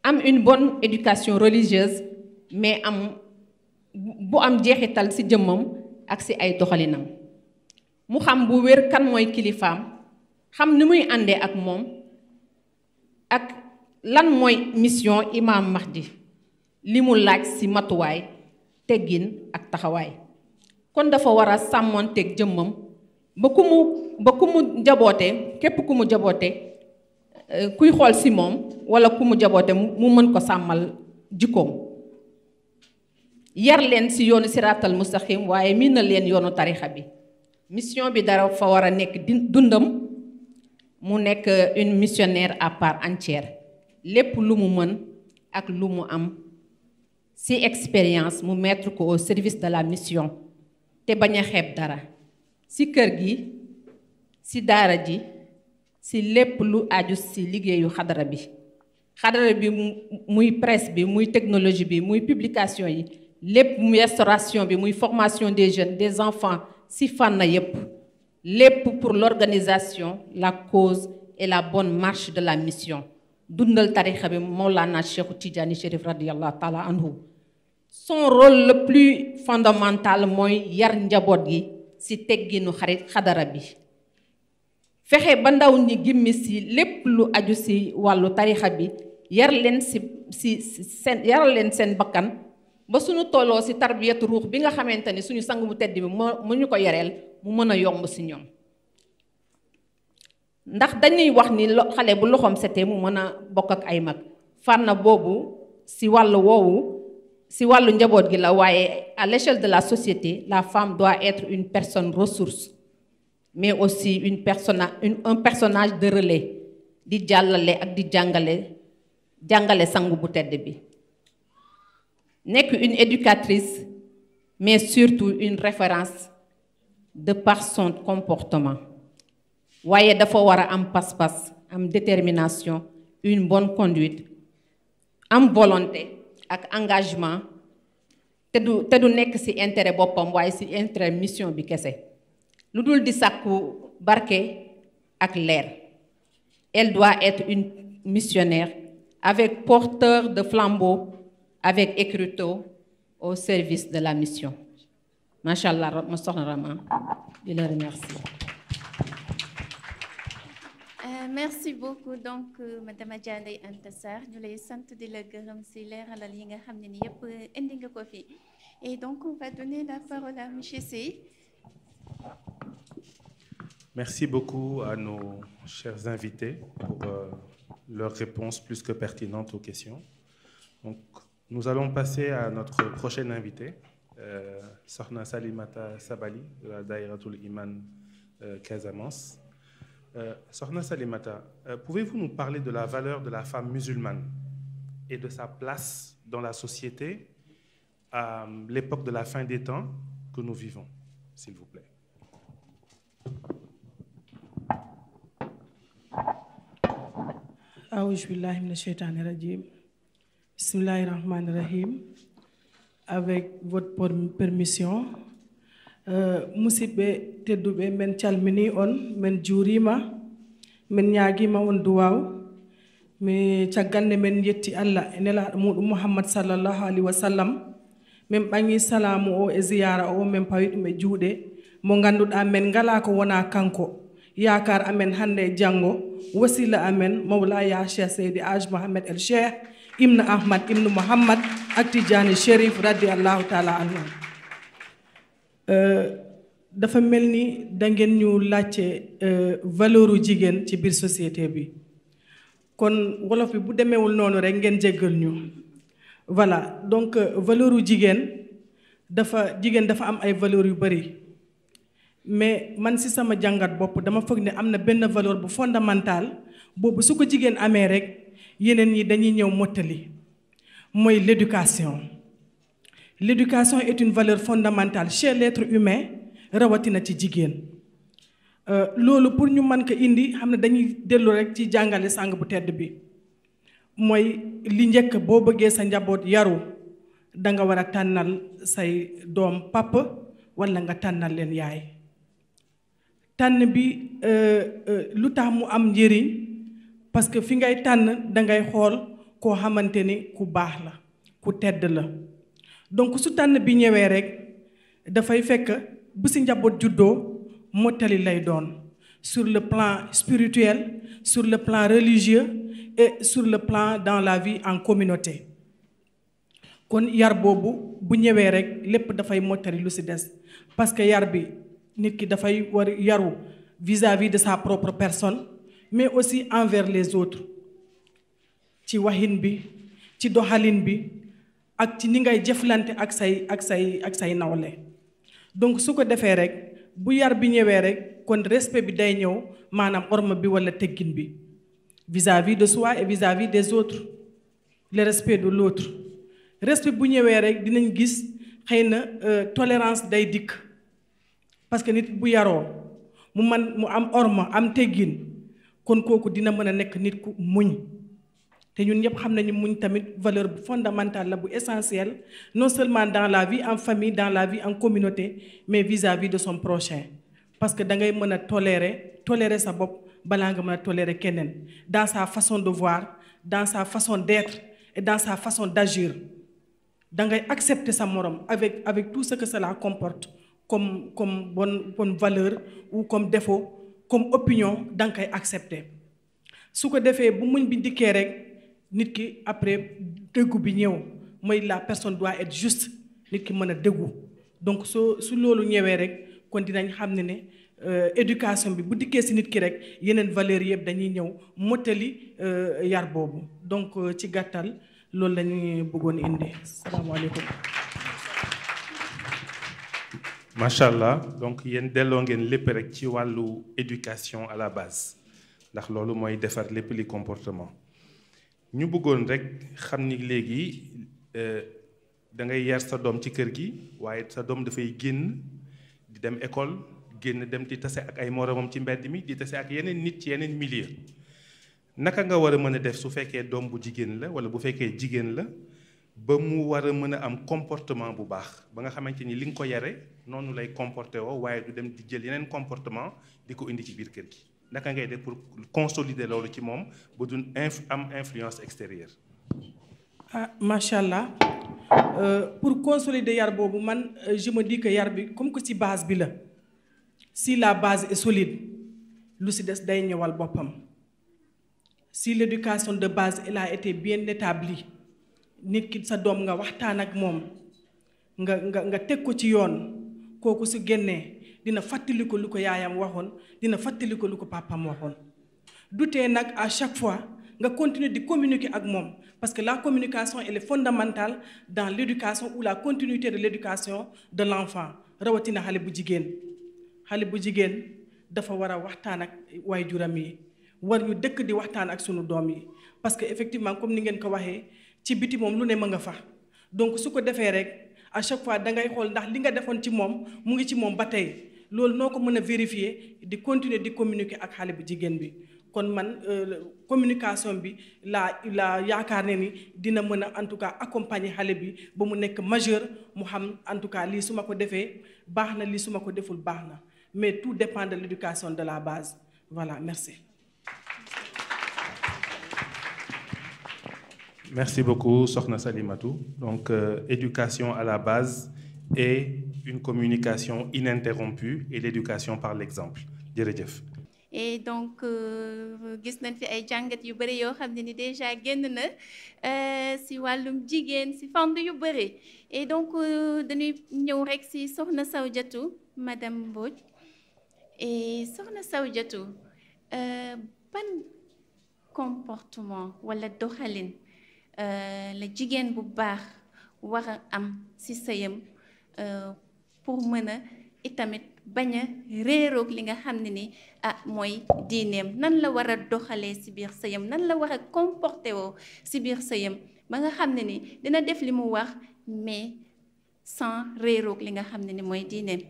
am une bonne éducation religieuse mais bu am jeexital ci jëmmam ak ci ay doxalinam mu xam bu wér kan mooy kilifaam xam ni muy àndee ak moom ak lan mooy mission imam Mahdi li mu laaj ci matuwaay teggin ak taxawaay kon dafa war a sàmmoonteeg jëmmam ba ku mu jaboote képp ku mu jaboote kuy xool ci moom walla ku mu jaboote mu mën ko sàmmal jikkoom yar leen ci yoonu siraatal mustaqim waaye miin na leen yoonu tarixa bi mission bi dara fa war a nekk dundam mu nekk une missionnaire à part entière lépp lu mu mën ak lu mu am ci expérience mu mettre ko au service de la mission te bañ a xeeb dara ci kër gi ci daara ji ci lépp lu aju ci liggéeyu xadara bi xadara bi muy presse bi muy technologie bi muy publication yi lépp muy restauration bi muy formation des jeunes des enfants si fànn yépp lépp pour l'organisation la cause et la bonne marche de la mission dundal tarixa bi Mawlana Cheikh Tidiane Chérif radiyallahu ta'ala anhu. Son rôle le plus fondamental mooy yar njaboot gi ci tegginu xadara bi fexe ba ndaw ñi gimmi ci lépp lu aju ci wàllu tarixa bi yar leen yaral leen seen bakkan ba suñu tolloo ci tarbiyatu ruux bi nga xamante ni suñu sang bu tedd bi mu ñu ko yareel mu mën a yomb ci ñoom ndax dañuy wax ni xale bu loxoom setee mu mën a bokk ak ay mag fànn boobu ci wàllu woowu ci wàllu njaboot gi la waaye à l'échelle de la société la femme doit être une personne ressource mais aussi un personnage de relais di jàllale ak di jàngale sangu bu tedd bi nekk une éducatrice mais surtout une référence de par son comportement waaye dafa war a am pas-pas am détermination une bonne conduite am volonté ak engagement te du nekk ci intérêt boppam waaye ci intérêt mission bi kese lu dul di sàkku barke ak leer. Elle doit être une missionnaire avec porteur de flambeau avec écriteau au service de la mission. Machallah ma soxna Rama di la remercier. Merci beaucoup donc madame Adja Ndeye Anta Sarr ñu lay sant di la gërëm ci leeralal yi nga xam ne ni yëpp indi nga ko fi et donc on va donner la parole à monsieur Sey. Merci beaucoup à nos chers invités pour leurs réponses plus que pertinentes aux questions. Donc, nous allons passer à notre prochaine invitée, Sokhna Salimata Sabali de la Daïratul Iman Casamance. Sokhna Salimata, pouvez-vous nous parler de la valeur de la femme musulmane et de sa place dans la société à l'époque de la fin des temps que nous vivons, s'il vous plaît? Aouzu billahi minash shaitani rajim. Bismillahir rahmanir rahim. Avec votre permission, musidɓe tedduɓe men calmini on men juurima men ñaagima on duwaw mi caggal nde men yetti Allah e nelaɗo muɗum Muhammad sallallahu alaihi wa sallam min ɓangi salamu o e ziyara o min pawi ɗum e juuɗe mo ganduɗa men ngala ko wona kanko yakar amen hande e janngo wasila amen mawlaya Cheikh Seydi Aj Mohamed El Cheikh Ibn Ahmad Ibn Muhammad ak Tidiane Chérif radiyallahu taala anhu. Dafa mel ni dangeen ñu laajte valeuru jigéen ci biir société bi kon wolof bi bu demeewul noonu rek ngeen jéggal ñu. Voilà donc valeuru jigéen dafa am ay valeurs yu bari mais man ci sama jàngat bopp dama foog ne am na benn valeur bu fondamental boobu su ko jigéen amee rek yeneen yi dañuy ñëw mottali mooy l'éducation. L'éducation est une valeur fondamentale chez l'être humain rawatina ci jigéen loolu pour ñu mën ko indi xam ne dañuy dellu rek ci jàngale sang bu tedd bi mooy li njëkk boo bëggee sa njaboot yaru danga war a tànnal say doom papa walla nga tànnal leen yaay. Tànn bi lu tax mu am njëriñ parce que fi ngay tànn dangay xool koo xamante ni ku baax la ku tedd la donc su tànn bi ñëwee rek dafay fekk bu ci njaboot juddoo mottali lay doon sur le plan spirituel, sur le plan religieux et sur le plan dans la vie en communauté. Kon yar boobu bu ñëwee rek lépp dafay mottali lu ci des parce que yar bi nit ki dafay war yaru vis-à-vis de sa propre personne mais aussi envers les autres ci waxin bi ci doxalin bi ak ci ni ngay jëflante ak say nawle. Donc su ko defee rek bu yar bi ñëwee rek kon respect bi day ñëw maanaam orma bi walla teggin bi vis-à-vis de soi et vis-à-vis des autres, le respect de l'autre. Respect bu ñëwee rek dinañ gis xëy na tolérance day dikk parce que nit bu yaroo mu am orma am teggin kon kooku dina mën a nekk nit ku muñ te ñun ñëpp xam nañu muñ tamit valeur fondamentale la bu essentielle non seulement dans la vie en famille dans la vie en communauté mais vis-à-vis de son prochain parce que da ngay mën a tolérer sa bopp balaa nga mën a tolérer keneen dans sa façon de voir dans sa façon d'être et dans sa façon d'agir da ngay accepter sa morom avec tout ce que cela comporte comme bonne valeur ou comme défaut comme opinion da nga koy accepter su ko defee bu muñ bi dikkee rek nit ki après dëggu bi ñëw mooy la personne doit être juste nit ki mën a dëggu donc su loolu ñëwee rek kon dinañ xam ne éducation bi bu dikkee si nit ki rek yeneen valeurs yëpp dañuy ñëw mottali yar boobu donc ci gàttal loolu la ñuy bëggoon indi salaamaaleykum. macha allah donc yéen delloo ngeen lépp rek ci wàllu éducation à la base ndax loolu mooy defar lépp li comportement ñu bëggoon rek xam ni léegi da ngay yar sa doom ci kër gi waaye sa doom dafay génn di dem école génn dem di tase ak ay moromam ci mbedd mi di tase ak yeneen nit ci yeneen milieu naka nga war a mën a def su fekkee doom bu jigéen la wala bu fekkee jigéen la ba mu war a mën a am comportement bu baax ba nga xamante ni li nga ko yare noonu lay comporté woo waaye du dem di jël yeneen comportement di ko indi ci biir kër gi naka ngay def pour consolider loolu ci moom ba du am influence extérieure. ah macha allah pour consolider yar boobu man je me dis que yar bi comme que ci base bi la si la base est solide lu ci des day ñëwal boppam si l'éducation de base elle a été bien établie nit ki sa doom nga waxtaan ak moom nga teg ko ci yoon kooku su génnee dina fàttali ko lu ko yaayam waxoon dina fàttali ko lu ko papam waxoon du tee nag à chaque fois nga continuer di communiquer ak moom parce que la communication elle est fondamentale dans l'éducation ou la continuité de l'éducation de l'enfant rawatina xale bu jigéen dafa war a waxtaan ak waajuram yi war ñu dëkk di waxtaan ak sunu doom yi parce que effectivement comme ni ngeen ko waxee ci biti moom lu ne ma nga fa donc su ko defee rek à chaque fois da ngay xool ndax li nga defoon ci moom mu ngi ci moom ba tey loolu noo ko mën a vérifier di continuer di communiquer ak xale bu jigéen bi kon man communication bi la yaakaar ne ni dina mën a en tout cas accompagner xale bi ba mu nekk majeur mu xam en tout cas lii su ma ko defee baax na lii su ma ko deful baax na mais tout dépend de l'éducation de la base voilà merci. Merci beaucoup Sokhna Salimatou donc éducation à la base et une communication ininterrompue et l'éducation par l'exemple jërëjëf. et donc gis nañ fi ay jàngat yu bëri yoo xam ne ni déjà génn na si wàllum jigéen si fànn yu bëri et donc dañuy ñëw rek si Sokhna Sawdiatou madame Mbodj et Sokhna Sawdiatou ban comportement wala doxalin la jigéen bu baax war a am ci sëyam pour mën a itamit bañ a réeroog li nga xam ne ni mooy diineem nan la war a doxalee ci biir sëyam nan la war a comporté woo ci biir sëyam ba nga xam ne ni dina def li mu wax mais sans réeroog li nga xam ne ni mooy diineem.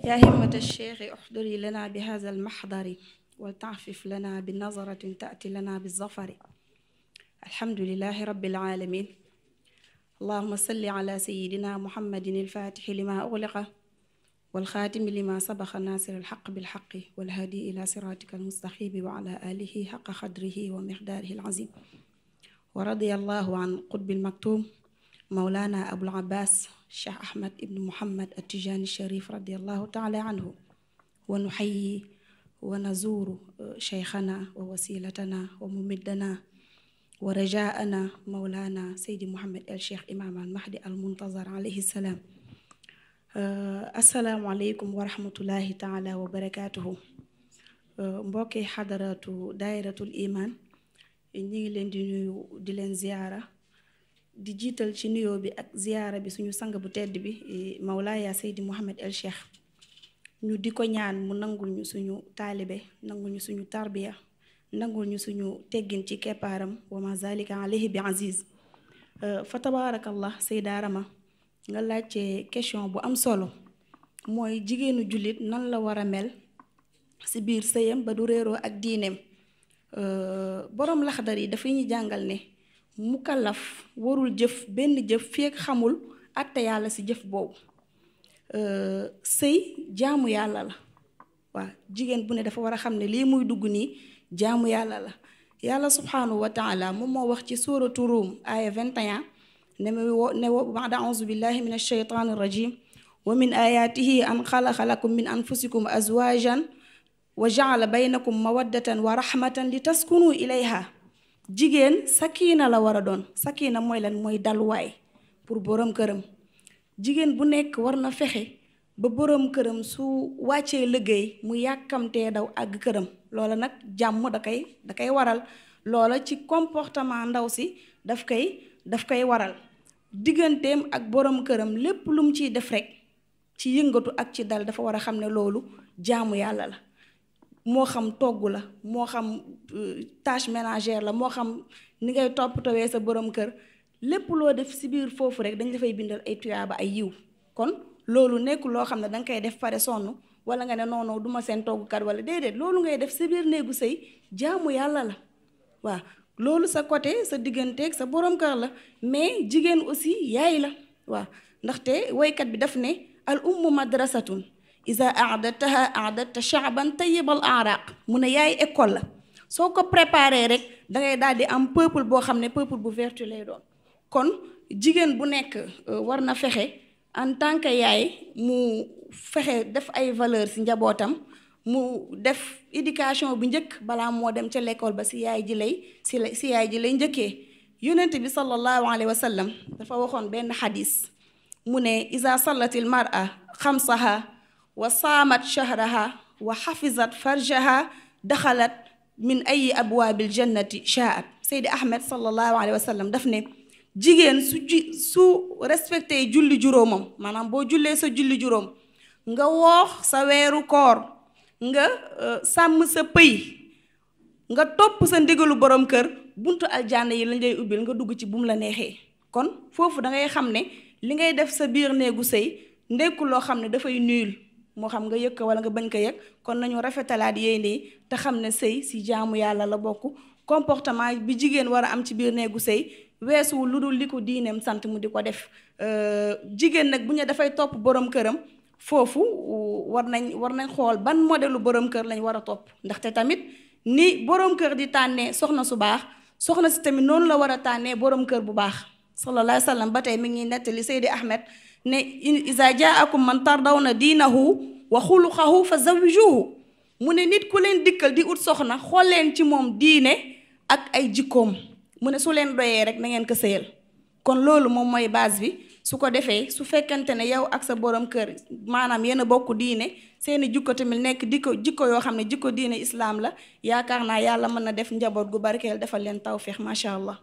يا همة الشيخ احضري لنا بهذا المحضر ولتعفف لنا بنظرة تأتي لنا بالظفر الحمد لله رب العالمين اللهم صل على سيدنا محمد الفاتح لما أغلق والخاتم لما سبق الناصر الحق بالحق والهادي إلى صراطك المستقيم وعلى آله حق قدره ومقداره العظيم ورضي الله عن قطب المكتوم مولانا أبو العباس الشيخ أحمد بن محمد التجاني الشريف رضي الله تعالى عنه ونحيي ونزور شيخنا ووسيلتنا وممدنا ورجاءنا مولانا سيدي محمد الشيخ إمام المهدي المنتظر عليه السلام السلام عليكم ورحمة الله تعالى وبركاته mbokki xadaratu daayiratul iman ñi ngi leen di nuyu di leen ziyaara di jiital ci nuyoo bi ak ziyaara bi suñu sang bu tedd bi Mawlaaya Seydi Mouhamed El Cheikh ñu di ko ñaan mu nangul ñu suñu taalibe nangul ñu suñu tarbiya nangul ñu suñu teggin ci keppaaram wa ma zalika alayhi bi aziz fa tabaarakallah Seyda Rama nga laajte question bu am solo mooy jigéenu jullit nan la war a mel si biir sëyam ba du réeroo ak diineem. Borom laxdar yi dafay ñu jàngal ne mukallaf warul jëf benn jëf fekk xamul àtte yàlla si jëf boobu. Sëy jaamu yàlla la waaw jigéen bu ne dafa war a xam ne lii muy dugg nii jaamu yàlla la. yàlla subhanahu wa taala moom moo wax ci suuratu Ruum aaya 21 ne ba'da a'uuzu billahi min ash-shaytaani rajim wa min ayaatihi an xalaqa lakum min anfusikum azwaajan wa ja'ala baynakum mawaddatan wa rahmatan li taskunu ilayha. jigéen sakina la war a doon. sakina mooy lan mooy dalwaay pour borom këram. jigéen bu nekk war na fexe ba borom këram su wàccee liggéey mu yàkkamtee daw àgg këram. loola nag jàmm da koy waral. loola ci comportement ndaw si daf koy waral. digganteem ak borom këram lépp lu mu ciy def rek ci yëngatu ak ci dal dafa war a xam ne loolu jaamu yàlla la. moo xam togg la moo xam tâche ménagère la moo xam ni ngay toppatawee sa borom kër lépp loo def si biir foofu rek dañ dafay bindal ay tuyaaba ay yiw. kon loolu nekkul loo xam ne danga koy def pare sonn wala nga ne non duma seen toggkat wala déedéet loolu ngay def si biir néegu sëy jaamu yàlla la. waaw loolu sa côté sa digganteeg sa borom kër la mais jigéen aussi yaay la. waaw ndaxte woykat bi daf ne al ummu madrasatun iza a'dadtaha a'dadta sha'ban tayyibal a'raq. mu ne yaay école la soo ko préparé rek dangay daal di am peuple boo xam ne peuple bu vertu lay doon. kon jigéen bu nekk war na fexe en tant que yaay mu fexe def ay valeur ci njabootam mu def éducation bu njëkk balaa moo dem ca l'école ba ci yaay ji lay njëkkee. yonent bi sallallahu alayhi wa sallam dafa waxoon benn xadis mu ne iza sallatil mar'a xamsaha wa saamat shahraha wa xafizat farjaha daxalat min ayi abwaabil jannati shaat. Seydi Ahmed sallallahu alayhi wa sallam daf ne jigéen su respecté julli juróomam maanaam boo jullee sa julli juróom nga woox sa weeru koor nga sàmm sa pëy nga topp sa ndigalu borom kër buntu aljanna yi lañ lay ubbil nga dugg ci bu mu la neexee. kon foofu da ngay xam ne li ngay def sa biir néegu sëy ndekkul loo xam ne dafay nuyul moo xam nga yëg ko wala nga bañ ko yëg. kon nañu rafetalaat yéene te xam ne sëy si jaamu yàlla la bokk. comportement bi jigéen war a am ci biir néegu sëy weesuwul lu dul li ko diineem sant mu di ko def. jigéen nag bu ñu dafay topp borom këram foofu war nañ xool ban modèlu borom kër lañ war a topp. ndaxte tamit ni borom kër di tànnee soxna su baax soxna si tamit noonu la war a tànnee borom kër bu baax. sallallahu alayhi wa sallam ba tey mi ngi nettali Seydi Ahmed ne iza jaakum man tardawna diinahu wa xuluqahu fa zawwijuhu. mu ne nit ku leen dikkal di ut soxna xool leen ci moom diine ak ay jikkoom. mu ne su leen doyee rek na ngeen ko sëyal. kon loolu moom mooy base bi. su ko defee su fekkante ne yow ak sa borom kër maanaam yéen a bokk diine seeni jikko tamit nekk jikko yoo xam ne jikko diine islaam la yaakaar naa yàlla mën na def njaboot gu barkeel defal leen tawféex macha allah.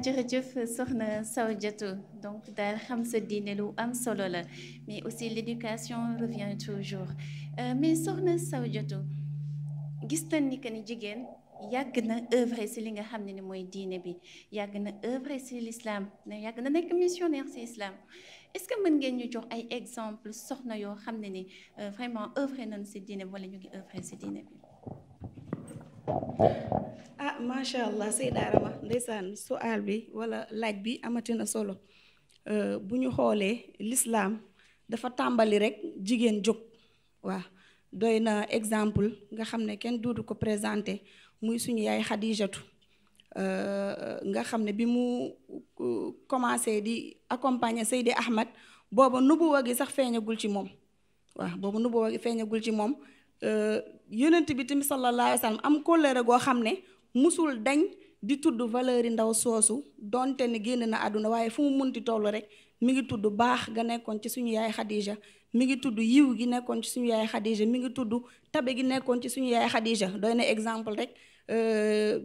jërëjëf soxna Sawdiatou donc daal xam sa diine lu am solo la mais aussi l'éducation revient toujours mais soxna Sawdiatou gis nañ ni que ni jigéen yàgg na œuvre si li nga xam ne ni mooy diine bi yàgg na œuvre si l'islam yàgg na nekk missionnaire si islam est-ce que mën ngeen ñu jox ay exemple soxna yoo xam ne ni vraiment œuvre nañ si diine bi wala ñu ngi œuvre si diine bi. ah macha allah Seyda Rama ndeysaan suaal bi wala laaj bi amatina solo bu ñu xoolee l'islam dafa tàmbali rek jigéen jóg. waaw doy na exemple nga xam ne kenn duudu ko présenté muy suñu yaay Xadijatu nga xam ne bi mu commencé di accompagner Seydi Ahmed booba nubuwa gi sax feeñagul ci moom. waaw booba nubuwa gi feeñagul ci moom. yonent bi tamit sallallahu alayhi wa sallam am kóllëre goo xam ne musul dañ di tudd valeur yi ndaw soosu donte ne génn na àdduna waaye fu mu munti toll rek mi ngi tudd baax ga nekkoon ci suñu yaay Xadija mi ngi tudd yiw gi nekkoon ci suñu yaay Xadija mi ngi tudd tabe gi nekkoon ci suñu yaay Xadija doy na exemple rek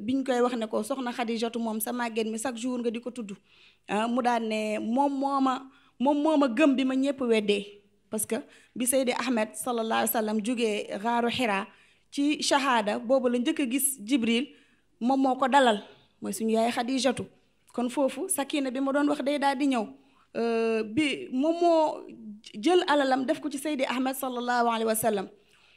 biñ koy wax ne ko soxna Xadijatu moom sa màgget mi chaque jour nga di ko tudd mu daan ne moom moo ma gëm bi ma ñëpp weddee. parce que bi Seydi Ahmed sallallahu alayhi wa sallam jógee xaaru Xiraa ci shahada boobu la njëkk a gis Jibril moom moo ko dalal mooy suñu yaay Xadijatu kon foofu sakina bi ma doon wax day daal di ñëw bi moom moo jël alalam def ko ci Seydi Ahmed sallallahu alayhi wa sallam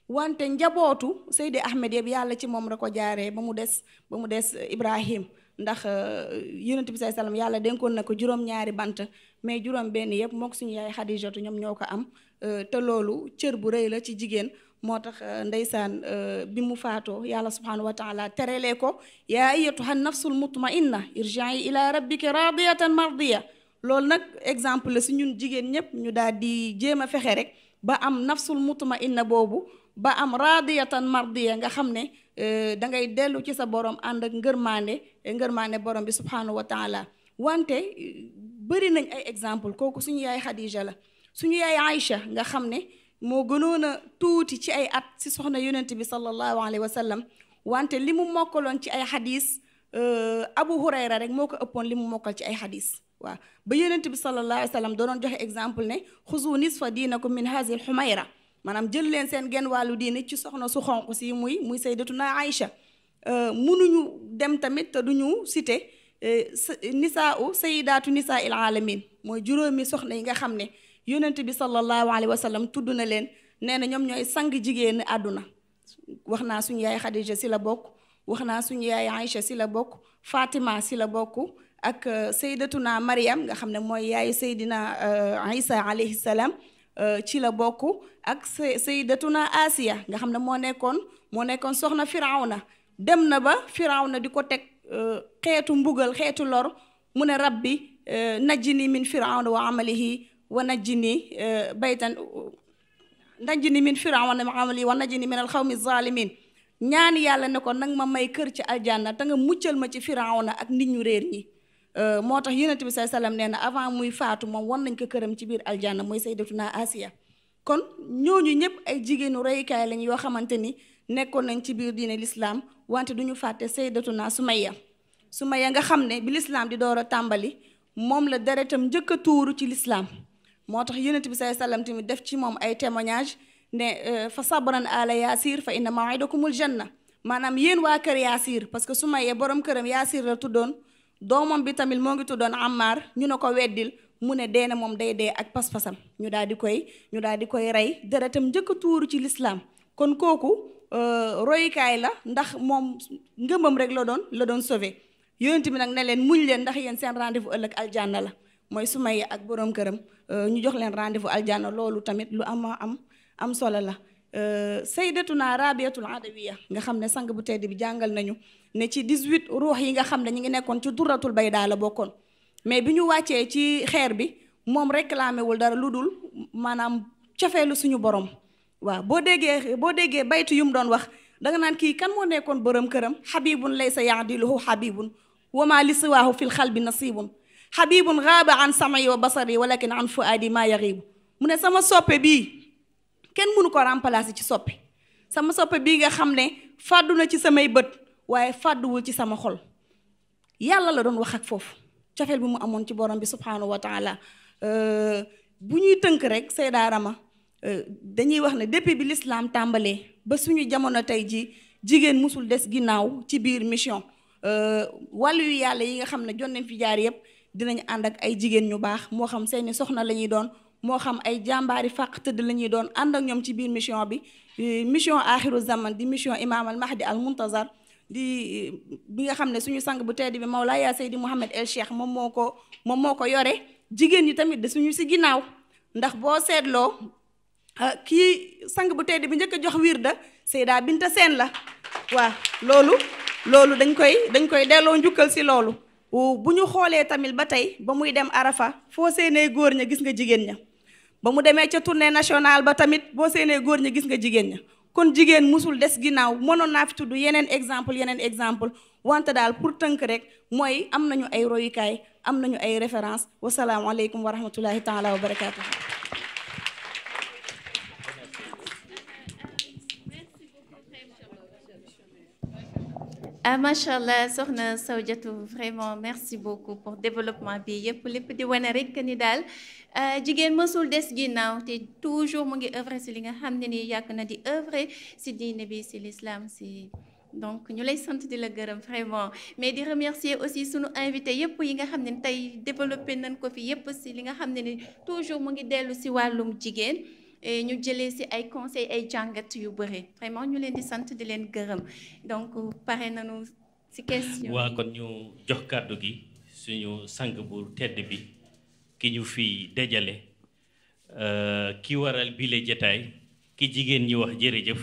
wante njabootu Seydi Ahmed yëpp yàlla ci moom la ko jaaree ba mu des Ibrahim ndax yonent bi sallallahu alayhi wa sallam yàlla dénkoon na ko juróom-ñaari bant mais juróom-benn yëpp mook suñu yaay Xadijatu ñoom ñoo ko am te loolu cër bu rëy la ci jigéen moo tax ndeysaan bi mu faatoo yàlla subhanahu wa taala terelee ko yaa ayyatuha nafsul mutmainna irji'i ila rabbiki radiyatan mardiya loolu nag exemple la si ñun jigéen ñëpp ñu daal di jéem a fexe rek ba am nafsul mutmainna boobu ba am radiyatan mardiya nga xam ne da ngay dellu ci sa borom ànd ak ngërmaande borom bi subhanahu wa taala wante bëri nañ ay exemple kooku suñu yaay Xadija la suñu yaay Aïcha nga xam ne moo gënoon a tuuti ci ay at si soxna yonent bi sallallahu alayhi wa sallam wante li mu mokkaloon ci ay xadis Abu Hurayra rek moo ko ëppoon li mu mokkal ci ay xadis waaw ba yonent bi sallallahu alayhi wa sallam doonoon joxe exemple ne xuzu nisfa diinakum min haazil xumayra maanaam jël leen seen genn wàllu diine ci soxna su xonq si muy sayyidatuna Aïcha munuñu dem tamit te duñu cité nisaau sayyidaatu nisaa il alamin mooy juróomi soxna yi nga xam ne yonent bi sallallahu alayhi wa sallam tudd na leen nee na ñoom ñooy sang jigéen àdduna wax naa suñu yaay Xadija si la bokk wax naa suñu yaay Aïcha si la bokk Fatima si la bokk ak sayyidatuna Mariam nga xam ne mooy yaayu Seydina Isa alayhi salaam ci la bokk ak sayyidatuna Asiya nga xam ne moo nekkoon soxna Firawna dem na ba Firawna di ko teg xeetu mbugal xeetu lor mu ne rabbi najjini min Firawna wa amalihi wa najjini min Firawna wa amalihi wa najjini min alxawmi zalimin ñaan yàlla ne ko nag ma may kër ci aljanna te nga muccal ma ci Firawna ak nit ñu réer ñi moo tax yonent bi sallallahu alayhi wasallam nee na avant muy faatu moom wan nañ ko këram ci biir aljanna mooy sayyidatuna Asiya kon ñooñu ñëpp ay jigéenu royukaay lañ yoo xamante ni nekkoon nañ ci biir diine l'islam wante duñu fàtte sayyidatuna Sumayya nga xam ne bi l'islam di door a tàmbali moom la deretam njëkk a tuuru ci l'islam moo tax yonent bi sallallahu alayhi wasallam tamit def ci moom ay témoignage ne fa sabran ala Yaasir fa inna maw'idakumul janna maanaam yéen waa kër Yaasir parce que Sumayya borom këram Yaasir la tuddoon doomam bi tamit moo ngi tuddoon Ammar ñu ne ko weddil mu ne dee na moom day dee ak pas-pasam ñu daal di koy rey deretam njëkk a tuuru ci l'islam kon kooku royukaay la ndax moom ngëmam rek la doon sauvé yonent bi nag ne leen muñ leen ndax yéen seen rendez-vous ëllëg aljanna la mooy Sumayya ak borom këram ñu jox leen rendez-vous aljanna loolu tamit lu am solo la sayyidatuna Rabiatul Adawiya nga xam ne sang bu tedd bi jàngal nañu ne ci 18 ruux yi nga xam ne ñu ngi nekkoon ci durratul bayda la bokkoon mais bi ñu wàccee ci xeer bi moom réclamé wul dara lu dul maanaam cofeelu suñu borom waaw boo déggee baytu yu mu doon wax danga naan kii kan moo nekkoon borom këram xabibun laysa yaadiluhu xabibun wama li siwaahu fil xalbi nasibun xabibun gaaba an sam'i wa basari walakin an fuaadi ma yaxibu mu ne sama soppe bii kenn mënu ko remplacer ci soppe sama soppe bii nga xam ne fàddu na ci samay bët waaye fàdduwul ci sama xol yàlla la doon wax ak foofu cofeel bi mu amoon ci borom bi subhanahu wa taala bu ñuy tënk rek Seyda Rama dañuy wax ne depuis bi l'islam tàmbalee ba suñu jamono tey ji jigéen musul des ginnaaw ci biir mission wàllu yu yàlla yi nga xam ne jot nañ fi jaar yëpp dinañ ànd ak ay jigéen ñu baax moo xam seeni soxna la ñuy doon moo xam ay jàmbaari fàq tëdd la ñuy doon ànd ak ñoom ci biir mission bi mission axiru zaman di mission imam al mahdi al muntazar di bi nga xam ne suñu sang bu tedd bi Mawlaaya Seydi Mouhamed El Cheikh moom moo ko yore jigéen ñi tamit de suñu si ginnaaw ndax boo seetloo kii sang bu tedd bi njëkk a jox wirda Seyda Binta Seen la waaw loolu dañ koy delloo njukkal si loolu bu ñu xoolee tamit ba tey ba muy dem Arafa foo seenee góor ña gis nga jigéen ña ba mu demee ca tournée nationale ba tamit boo seenee góor ña gis nga jigéen ña kon jigéen musul des ginnaaw mënoon naa fi tudd yeneen exemple wante daal pour tënk rek mooy am nañu ay royukaay am nañu ay référence wasalaamualeykum wa rahmatullahi taala wa barakaatu. macha allah soxna Sawjatu vraiment merci beaucoup pour développement bi yëpp lépp di wane rek ni daal jigéen mësul des ginnaaw te toujours mu ngi œuvre si li nga xam ne ni yàgg na di œuvre si diine bi si l'islam si donc ñu lay sant di la gërëm vraiment mais di remercier aussi sunu invité yépp yi nga xam ne tey développé nañ ko fi yépp si li nga xam ne ni toujours mu ngi dellu si wàllum jigéen et ñu jëlee si ay conseils ay jàngat yu bëri vraiment ñu leen di sant di leen gërëm donc pare nañu si question waa kon ñu jox kàddu gi suñu sang bu tedd bi ki ñu fi dajale ki waral bile jataay ki jigéen ñi wax jërëjëf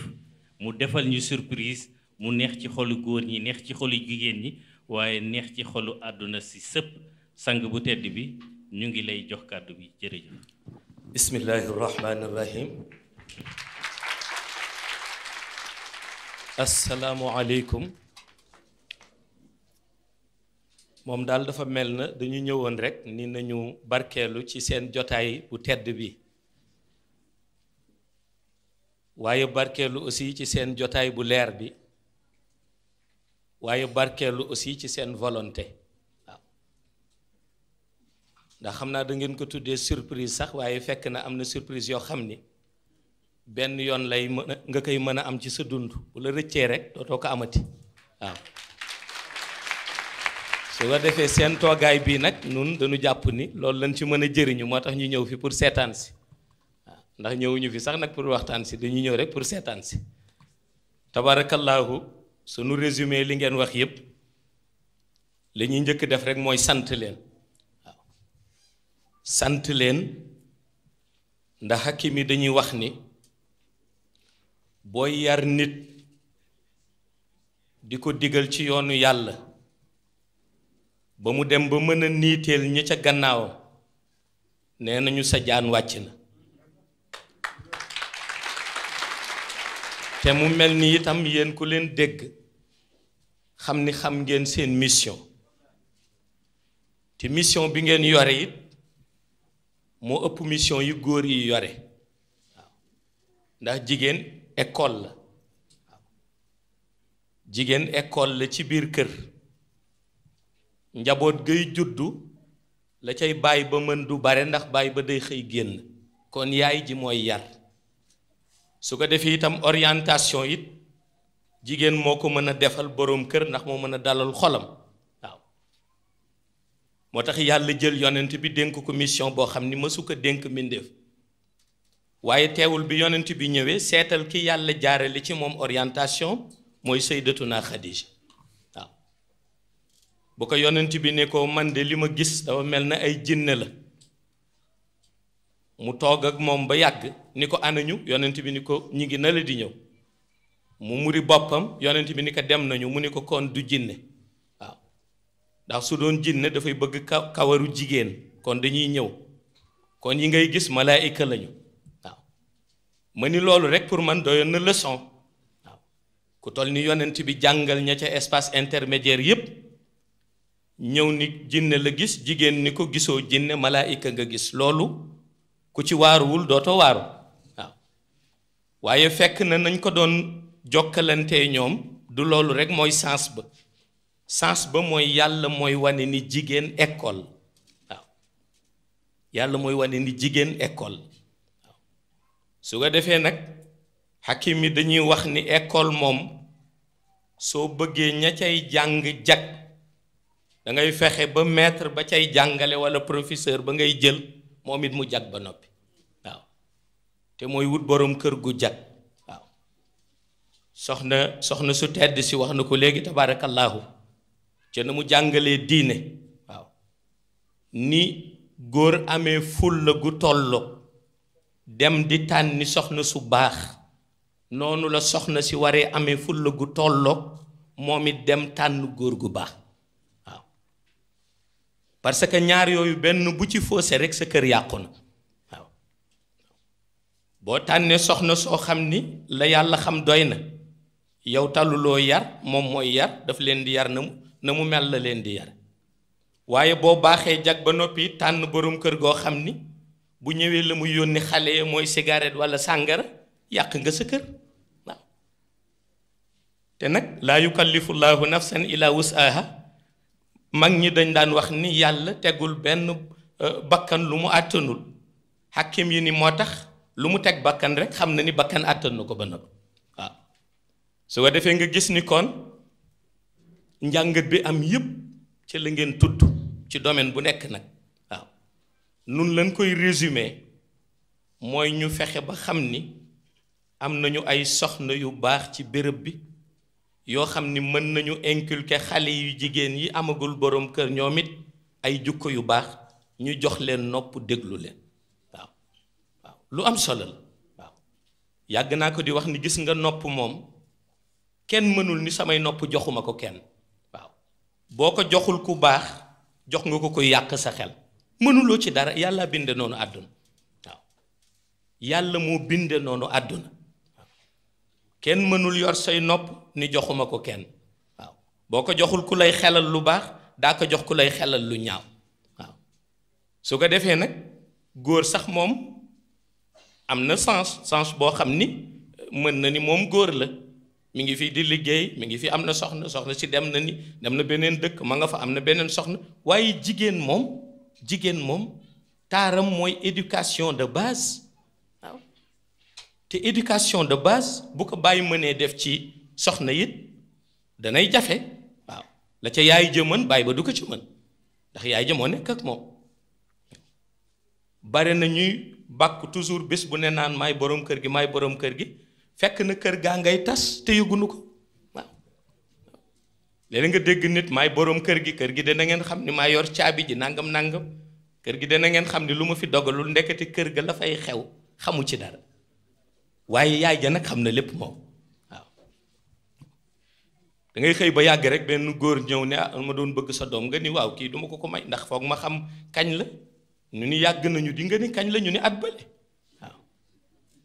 mu defal ñu surprise mu neex ci xolu góor ñi neex ci xolu jigéen ñi waaye neex ci xolu àdduna si sëpp sang bu tedd bi ñu ngi lay jox kàddu bi jërëjëf. bismillahi rahmani rahim. assalaamu aleykum. moom daal dafa mel na dañu ñëwoon rek ni nañu barkeelu ci seen jotaay bu tedd bi waaye barkeelu aussi ci seen jotaay bu leer bi waaye barkeelu aussi ci seen volonté waaw ndax xam naa da ngeen ko tuddee surprise sax waaye fekk na am na surprise yoo xam ni benn yoon lay mën a nga koy mën a am ci sa dund bu la rëccee rek dootoo ko amati waaw su ko defee seen toogaay bii nag nun dañu jàpp ni loolu lañ ci mën a jëriñu moo tax ñu ñëw fi pour seetaan si waaw ndax ñëwuñu fi sax nag pour waxtaan si dañuy ñëw rek pour seetaan si tabaarakallaahu sunu résumé li ngeen wax yépp li ñuy njëkk def rek mooy sant leen waaw sant leen ndax hakim yi dañuy wax ni booy yar nit di ko digal ci yoonu yàlla ba mu dem ba mën a niiteel ñi ca gannaawam nee nañu sa jaan wàcc na te mu mel ni itam yéen ku leen dégg xam ni xam ngeen seen mission te mission bi ngeen yore it moo ëpp mission yu góor yi yore waaw ndax jigéen école la waaw jigéen école la ci biir kër njaboot gay juddu la cay bàyyi ba mën du bare ndax bàyyi ba day xëy génn kon yaay ji mooy yar su ko defee itam orientation it jigéen moo ko mën a defal boroom kër ndax moo mën a dalal xolam waaw moo tax yàlla jël yonent bi dénk ko mission boo xam ni mësu ko dénk mbindéef waaye teewul bi yonent bi ñëwee seetal ki yàlla jaarale ci moom orientation mooy Sayyidatuna Xadija waaw bu ko yonent bi ne ko man de li ma gis dafa mel na ay jinne la mu toog ak moom ba yàgg ni ko anañu yonent bi ni ko ñi ngi na la di ñëw mu muri boppam yonent bi ni ko dem nañu mu ni ko kon du jinne waaw ndax su doon jinne dafay bëgg kawaru jigéen kon dañuy ñëw kon yi ngay gis malaayika lañu waaw ma ni loolu rek pour man doyoon na leçon waaw ku toll ni yonent bi jàngal ña ca espace intermédiaire yépp ñëw ni jinne la gis jigéen ni ko gisoo jinne malaayika nga gis loolu ku ci waaruwul dootoo waaru waaw waaye fekk na nañ ko doon jokkalantee ñoom du loolu rek mooy sens ba mooy yàlla mooy wane ni jigéen école waaw yàlla mooy wane ni jigéen école waaw su ko defee nag hakim yi dañuy wax ni école moom soo bëggee ña cay jàng jag da ngay fexe ba maître ba cay jàngale walla professeur ba ngay jël moom it mu jag ba noppi waaw te mooy wut boroom kër gu jag waaw soxna su tedd si wax na ko léegi tabaarakallaahu ca na mu jàngalee diine waaw ni góor amee fulla gu tolloo dem di tànni soxna su baax noonu la soxna si waree amee fulla gu tolloo moom it dem tànn góor gu baax waaw parce que ñaar yooyu benn bu ci faussé rek sa kër yàqu na waaw boo tànnee soxna soo xam ni la yàlla xam doy na yow taluloo yar moom mooy yar daf leen di yar na mu mel la leen di yar waaye boo baaxee jag ba noppi tànn boroom kër goo xam ni bu ñëwee la muy yónni xale ya mooy cigarette walla sàngara yàq nga sa kër waaw te nag laa yukallifu llaahu nafsan illa wus'aha mag ñi dañ daan wax ni yàlla tegul benn bakkan lu mu àttanul hakim yi ni moo tax lu mu teg bakkan rek xam na ni bakkan àttan na ko ba noppi waaw su ko defee nga gis ni kon njàngat bi am yépp ci la ngeen tudd ci domaine bu nekk nag waaw nun lañ koy résumer mooy ñu fexe ba xam ni am nañu ay soxna yu baax ci béréb bi yoo xam ni mën nañu inculquer xale yu jigéen yi amagul borom kër ñoom it ay jukko yu baax ñu jox leen nopp déglu leen waaw waaw lu am solo la waaw yàgg naa ko di wax ni gis nga nopp moom kenn mënul ni samay nopp joxuma ko kenn waaw boo ko joxul ku baax jox nga ko koy yàq sa xel mënuloo ci dara yàlla binde noonu àdduna waaw yàlla moo binde noonu àdduna kenn mënul yor say nopp ni joxuma ko kenn waaw boo ko joxul ku lay xelal lu baax daa ko jox ku lay xelal lu ñaaw waaw su ko defee nag góor sax moom am na sens boo xam ni mën na ni moom góor la mi ngi fi di liggéey mi ngi fi am na soxna si dem na beneen dëkk ma nga fa am na beneen soxna waaye jigéen moom taaram mooy éducation de base waaw te éducation de base bu ko bàyyi mënee def ci soxna it danay jafe waaw la ca yaay ja mën bàyyi ba du ko ci mën ndax yaay ja moo nekk ak moom bare na ñuy bàkk toujours bés bu ne naan maay borom kër gi fekk na kër gaa ngay tas te yëgunu ko waaw léeg nga dégg nit maay borom kër gi dana ngeen xam ni maa yor caabi ji nangam kër gi dana ngeen xam ni lu ma fi dogalul ndekete kër ga la fay xew xamu ci dara waaye yaay ja nag xam na lépp moom waaw da ngay xëy ba yàgg rek benn góor ñëw ne ma doon bëgg sa doom nga ni waaw kii duma ko may ndax foog ma xam kañ la ñu ni yàgg nañu di nga ni kañ la ñu ni at bële waaw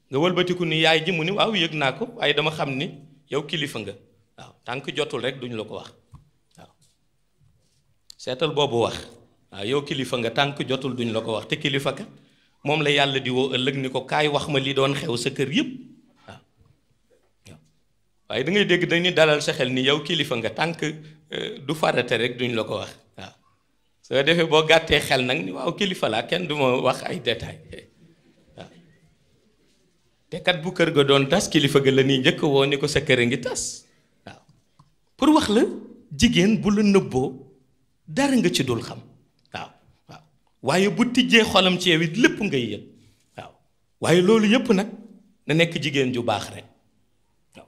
nga wëlbatiku ni yaay ji mu ni waaw yëg naa ko waaye dama xam ni yow kilifa nga waaw tànk jotul rek duñ la ko wax waaw seetal boobu wax waaw yow kilifa nga tànk jotul duñ la ko wax te kilifa ka moom la yàlla di woo ëllëg ni ko kaay wax ma li doon xew sa kër yëpp waaw waaye da ngay dégg dañuy dalal sa xel ni yow kilifa nga tànk du farate rek duñ la ko wax waaw soo defee boo gàttee xel nag ni waaw kilifa laa kenn du ma wax ay détails waaw te kat bu kër ga doon tas kilifa ga la nii njëkk woo ni ko sa kër a ngi tas waaw pour wax la jigéen bu la nëbboo dara nga ci dul xam waaw waaw waaye bu tijjee xolam ci yow it lépp ngay yëg waaw waaye loolu yëpp nag na nekk jigéen ju baax rek waaw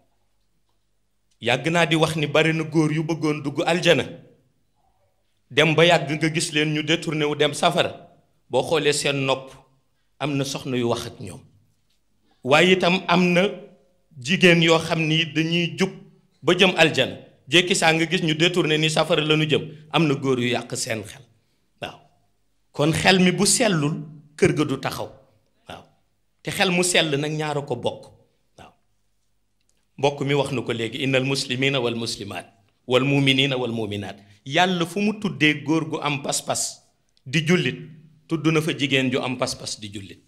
yàgg naa di wax ni bari na góor yu bëggoon dugg aljana dem ba yàgg nga gis leen ñu détourné wu dem safara boo xoolee seen nopp am na soxna yu wax ak ñoom waaye itam am na jigéen yoo xam ni dañuy jub ba jëm aljana jékki saa nga gis ñu détourné ni safara la ñu jëm am na góor yu yàq seen xel waaw kon xel mi bu sellul kër ga du taxaw waaw te xel mu sell nag ñaara ko bokk waaw mbokk mi wax na ko léegi innal muslimina wal muslimaat wal muminina wal muminaat yàlla fu mu tuddee góor gu am pas-pas di jullit tudd na fa jigéen ju am pas-pas di jullit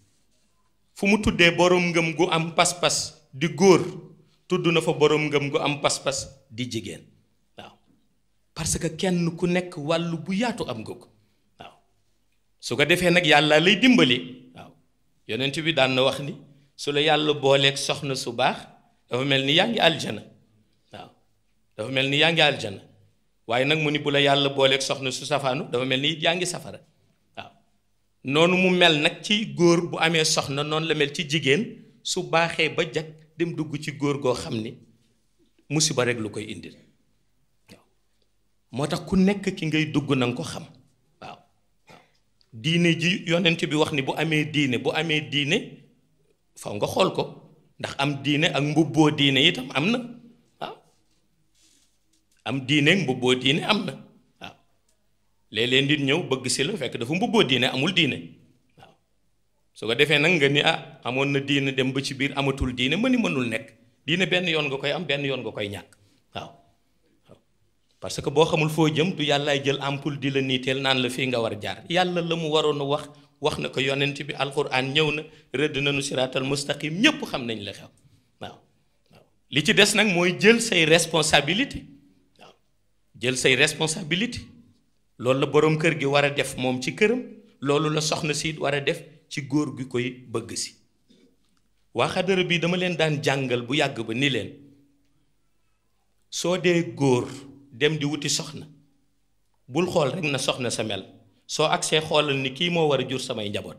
fu mu tuddee borom ngëm gu am pas-pas di góor tudd na fa borom ngëm gu am pas-pas di jigéen waaw parce que kenn ku nekk wàllu bu yaatu am nga ko waaw su ko defee nag yàlla lay dimbali waaw yonent bi daan na wax ni su la yàlla booleeg soxna su baax dafa mel ni yaa ngi aljana waaw dafa mel ni yaa ngi aljana waaye nag mu ni bu la yàlla booleeg soxna su safaanu dafa mel ni yaa ngi safara waaw noonu mu mel nag ci góor bu amee soxna noonu la mel ci jigéen su baaxee ba jag dem dugg ci góor goo xam ni musiba rek lu koy indil waaw moo tax ku nekk ki ngay dugg na nga ko xam waaw diine ji yonent bi wax ni bu amee diine faw nga xool ko ndax am diine ak mbubboo diine itam am na waaw am diine ak mbubboo diine am na waaw léeg-léeg nit ñëw bëgg si la fekk dafa mbubboo diine amul diine waaw su ko defee nag nga ni amoon na diine dem ba ci biir amatul diine mënul nekk diine benn yoon nga koy am benn yoon nga koy ñàkk waaw parce que boo xamul foo jëm du yàllaay jël ampoule di la niiteel naan la fii nga war jaar yàlla la mu waroon a wax na ko yonent bi alquran ñëw na rëdd nañu siraatal mustaqim ñépp xam nañ la xew waaw li ci des nag mooy jël say responsabilité waaw jël say responsabilité loolu la boroom kër gi war a def moom ci këram loolu la soxna si war a def ci góor gi koy bëgg si waa xadara bi dama leen daan jàngal bu yàgg ba ni leen soo dee góor dem di wuti soxna bul xool rek na soxna sa mel soo agsee xoolal ni kii moo war a jur samay njaboot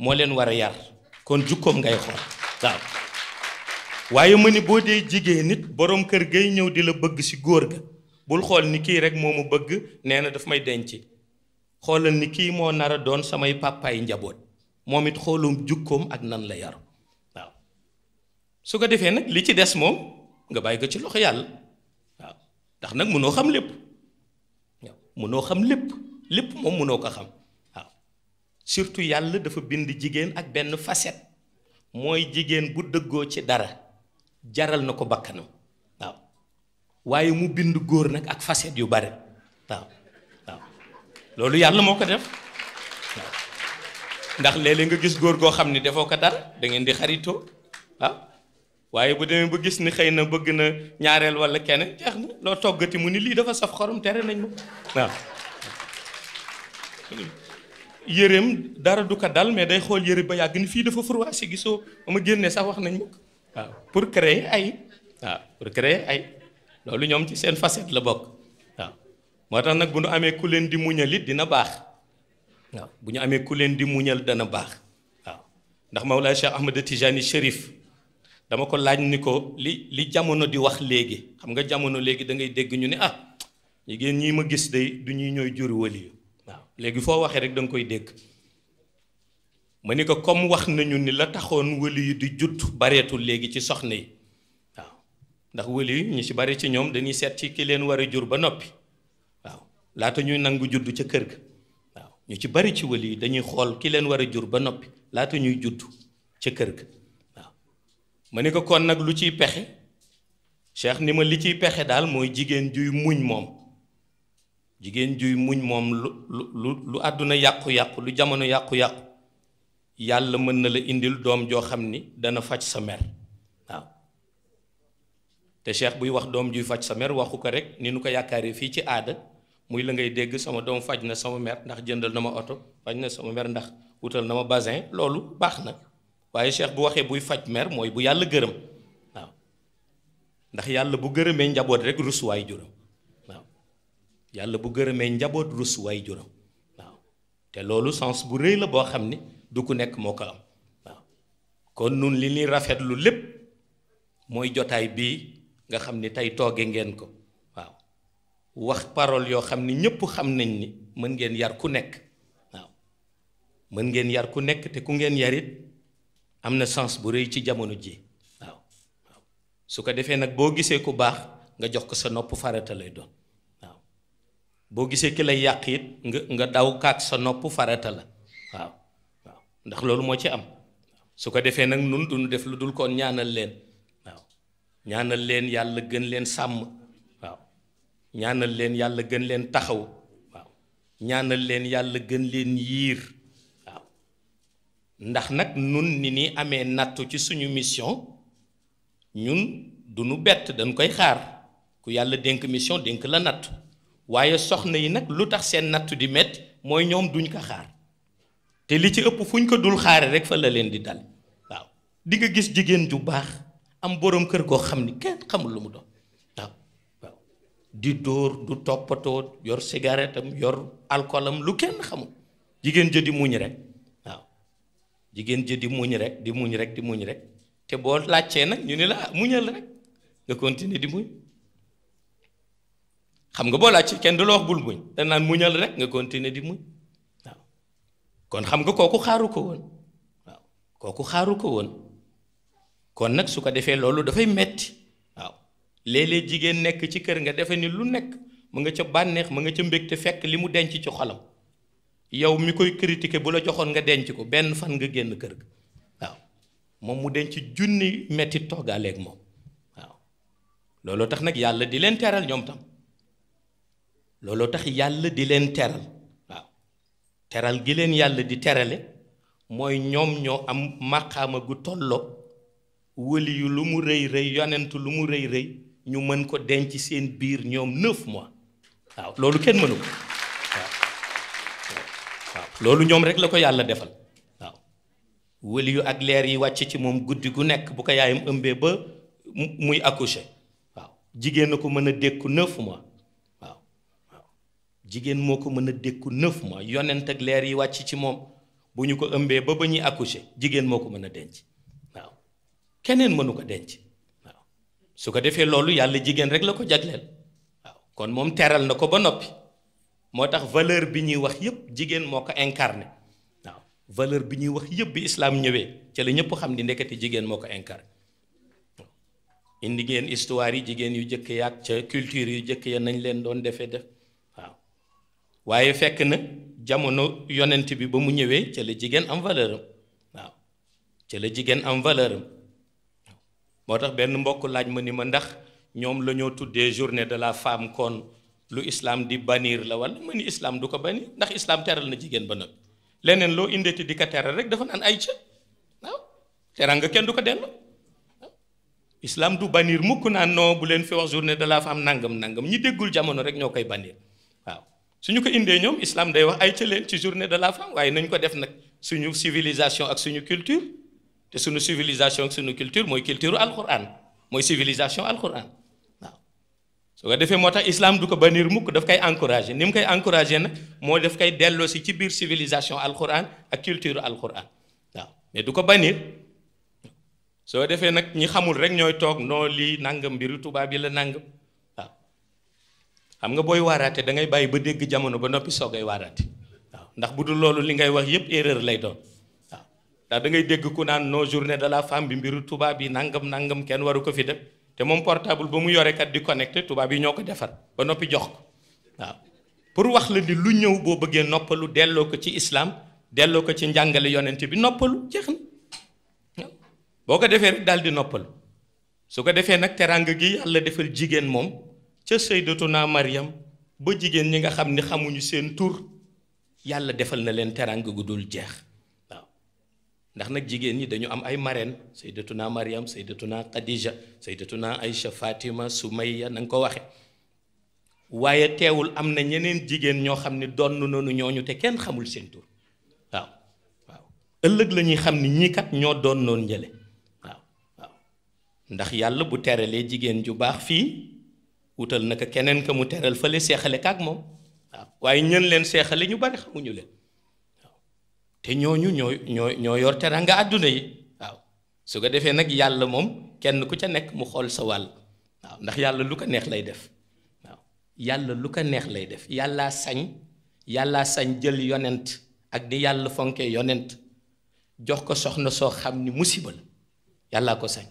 moo leen war a yar kon jukkoom ngay xool waaw waaye ma ni boo dee jigéen nit boroom kër gay ñëw di la bëgg ci góor ga bul xool ni kii rek moo ma bëgg nee na daf may denc xoolal ni kii moo nar a doon samay pàppaay njaboot moom it xoolum jukkoom ak nan la yaru waaw su ko defee nag li ci des moom nga bàyyi ko ci loxo yàlla waaw ndax nag mënoo xam lépp waaw mënoo xam lépp moom mënoo ko xam waaw surtout yàlla dafa bind jigéen ak benn facette mooy jigéen bu dëggoo ci dara jaral na ko bakkanam waaw waaye mu bind góor nag ak facette yu bare waaw loolu yàlla moo ko def waaw ndax léeg-léeg nga gis góor goo xam ni defoo ko dara da ngeen di xaritoo waaw waaye bu demee ba gis ni xëy na bëgg na ñaareel walla kenn jeex na loo toggati mu ni lii dafa saf xorom tere nañ ma waaw yéreem dara du ko dal mais day xool yére ba yàgg ni fii dafa froissé gisoo ma génnee sax wax nañ ma waaw pour créer ay loolu ñoom ci seen facette la bokk waaw moo tax nag bu ñu amee ku leen di muñal it dina baax waaw bu ñu amee ku leen di muñal dana baax waaw ndax Mawlaay Cheikh Ahmed Tijani Chérif dama ko laaj ni ko li jamono di wax léegi xam nga jamono léegi da ngay dégg ñu ne jigéen ñii ma gis day du ñuy ñooy juri wali waaw léegi foo waxee rek da nga koy dégg ma ni ko comme wax nañu ni la taxoon wali yu di judd bareetul léegi ci soxna yi waaw ndax wali yu ñu ci bari ci ñoom dañuy seet ci ki leen war a jur ba noppi waaw laata ñuy nangu judd ca kër ga waaw ñu ci bari ci wali yi dañuy xool ki leen war a jur ba noppi laata ñuy judd ca kër ga waaw ma ni ko kon nag lu ciy pexe Cheikh ni ma li ciy pexe daal mooy jigéen juy muñ moom jigéen juy muñ moom lu àdduna yàqu-yàqu lu jamono yàqu-yàqu yàlla mën na la indil doom joo xam ni dana faj sa mer waaw te Cheikh buy wax doom juy faj sa mer waxu ko rek ni nu ko yaakaaree fii ci aada muy la ngay dégg sama doom faj na sama mer ndax jëndal na ma oto faj na sama mer ndax wutal na ma basin loolu baax na waaye Cheikh bu waxee buy faj mer mooy bu yàlla gërëm waaw ndax yàlla bu gërëmee njaboot rek rus waay juram waaw yàlla bu gërëmee njaboot rus waay juram waaw te loolu sens bu rëy la boo xam ni du ku nekk moo ko am waaw kon nun li ñuy rafetlu lépp mooy jotaay bii nga xam ni tey tooge ngeen ko waaw wax parole yoo xam ni ñëpp xam nañ ni mën ngeen yar ku nekk waaw mën ngeen yar ku nekk te ku ngeen yarit am na sens bu rëy ci jamono ji waaw waaw su ko defee nag boo gisee ku baax nga jox ko sa nopp farata lay doon waaw boo gisee ki lay yàq it nga daw kaak sa nopp farata la waaw ndax loolu moo ci am su ko defee nag nun duñu def lu dul koon ñaanal leen waaw ñaanal leen yàlla gën leen sàmm waaw ñaanal leen yàlla gën leen taxaw waaw ñaanal leen yàlla gën leen yiir waaw ndax nag nun ni ni amee nattu ci suñu mission ñun duñu bett dañ koy xaar ku yàlla dénk mission dénk la nattu waaye soxna yi nag lu tax seen nattu di metti mooy ñoom duñ ko xaar te li ci ëpp fuñ ko dul xaare rek fa la leen di dal waaw di nga gis jigéen ju baax am boroom kër goo xam ni kenn xamul lu mu doon waaw waaw di dóor du toppatoo yor cigarette am yor alcool am lu kenn xamul jigéen ja di muñ rek waaw jigéen ja di muñ rek di muñ rek di muñ rek te boo laajtee nag ñu ne la muñal rek nga continuer di muñ xam nga boo laajtee kenn du la wax bul muñ da naan muñal rek nga continuer di muñ kon xam nga kooku xaaru ko woon waaw kooku xaaru ko woon kon nag su ko defee loolu dafay metti waaw léeg-léeg jigéen nekk ci kër nga defe ni lu nekk mu nga ca bànneex mu nga ca mbégte fekk li mu denc ci xolam yow mi koy critiquer bu la joxoon nga denc ko benn fan nga génn kër ga waaw moom mu denc junni metti toggaaleeg moom waaw looloo tax nag yàlla di leen teral ñoom tam looloo tax yàlla di leen teral teral gi leen yàlla di terale mooy ñoom ñoo am màqaama gu tolloo wëli yu lu mu rëy rëy yonent lu mu rëy rëy ñu mën ko denc seen biir ñoom 9 mois waaw loolu kenn mënu ko waaw loolu ñoom rek la ko yàlla defal waaw wëli yu ak leer yi wàcc ci moom guddi gu nekk bu ko yaayam ëmbee ba muy accoucher waaw jigéen a ko mën a dékku 9 mois waaw waaw jigéen moo ko mën a dékku 9 mois yonent ak leer yi wàcc ci moom bu ñu ko ëmbee ba ñuy accoucher jigéen moo ko mën a denc waaw keneen mënu ko denc waaw su ko defee loolu yàlla jigéen rek la ko jagleel waaw kon moom teral na ko ba noppi moo tax valeur bi ñuy wax yépp jigéen moo ko incarné waaw valeur bi ñuy wax yépp bi islam ñëwee ca la ñëpp xam ni ndekete jigéen moo ko incarné indi ngeen histoire yi jigéen yu jëkk yaak ca culture yu jëkk ya nañ leen doon defee def waaw waaye fekk na jamono yonent bi ba mu ñëwee ca la jigéen am valeur am waaw ca la jigéen am valeur am moo tax benn mbokk laaj ma ni ma ndax ñoom la ñoo tuddee journée de la femme kon lu islam di bannir la wala ma ni islam du ko bannir ndax islam teral na jigéen ba noppi leneen loo indeeti di ko teral rek dafa naan ay ca waaw teral nga kenn du ko delloo islam du bannir mukk naan non bu leen fi wax journée de la femme nangam nangam ñi déggul jamono rek ñoo koy bannir waaw suñu ko indee ñoom islam day wax ay ca leen ci journée de la femme waaye nañ ko def nag suñu civilisation ak suñu culture te suñu civilisation ak suñu culture mooy culture alquran mooy civilisation alquran waaw su ko defee moo tax islam du ko bannir mukk daf koy encouragé ni mu koy encouragé nag moo daf koy delloo si ci biir civilisation alquran ak culture alquran waaw mais du ko bannir soo defee nag ñi xamul rek ñooy toog noo lii nangam mbiru tubaab bi la nangam waaw xam nga booy waaraate da ngay bàyyi ba dégg jamono ba noppi soogay waaraate waaw ndax bu dul loolu li ngay wax yépp erreur lay doon waaw ndax da ngay dégg ku naan non journée de la femme bi mbiru tubaab yi nangam nangam kenn waru ko fi def te moom portable ba mu yore kat di connecté tubaab yi ñoo ko defar ba noppi jox ko waaw pour wax la ni lu ñëw boo bëggee noppalu delloo ko ci islam delloo ko ci njàngale yonent bi noppalu jeex na boo ko defee rek daal di noppalu su ko defee nag teraanga gi yàlla defal jigéen moom ca Sayyidatuna Maryam ba jigéen ñi nga xam ni xamuñu seen tur yàlla defal na leen teraanga gu dul jeex waaw ndax nag jigéen ñi dañu am ay marraines Sayyidatuna Maryam Sayyidatuna Khadija Sayyidatuna Aïcha Fatima Soumayya na nga ko waxe waaye teewul am na ñeneen jigéen ñoo xam ne donn noonu ñooñu te kenn xamul seen tur waaw waaw ëllëg la ñuy xam ni ñii kat ñoo doon noonu njële ndax yàlla bu teralee jigéen ju baax fii wutal naka keneen ka mu teral fële seexale kaak moom waaw waaye ñën leen seexale ñu bari xamuñu leen waaw te ñooñu ñoo yor teranga àdduna yi waaw su ko defee nag yàlla moom kenn ku ca nekk mu xool sa wàll waaw ndax yàlla lu ko neex lay def waaw yàlla lu ko neex lay def yàllaa sañ jël yonent ak di yàlla fonkee yonent jox ko soxna soo xam ni musiba la yàllaa ko sañ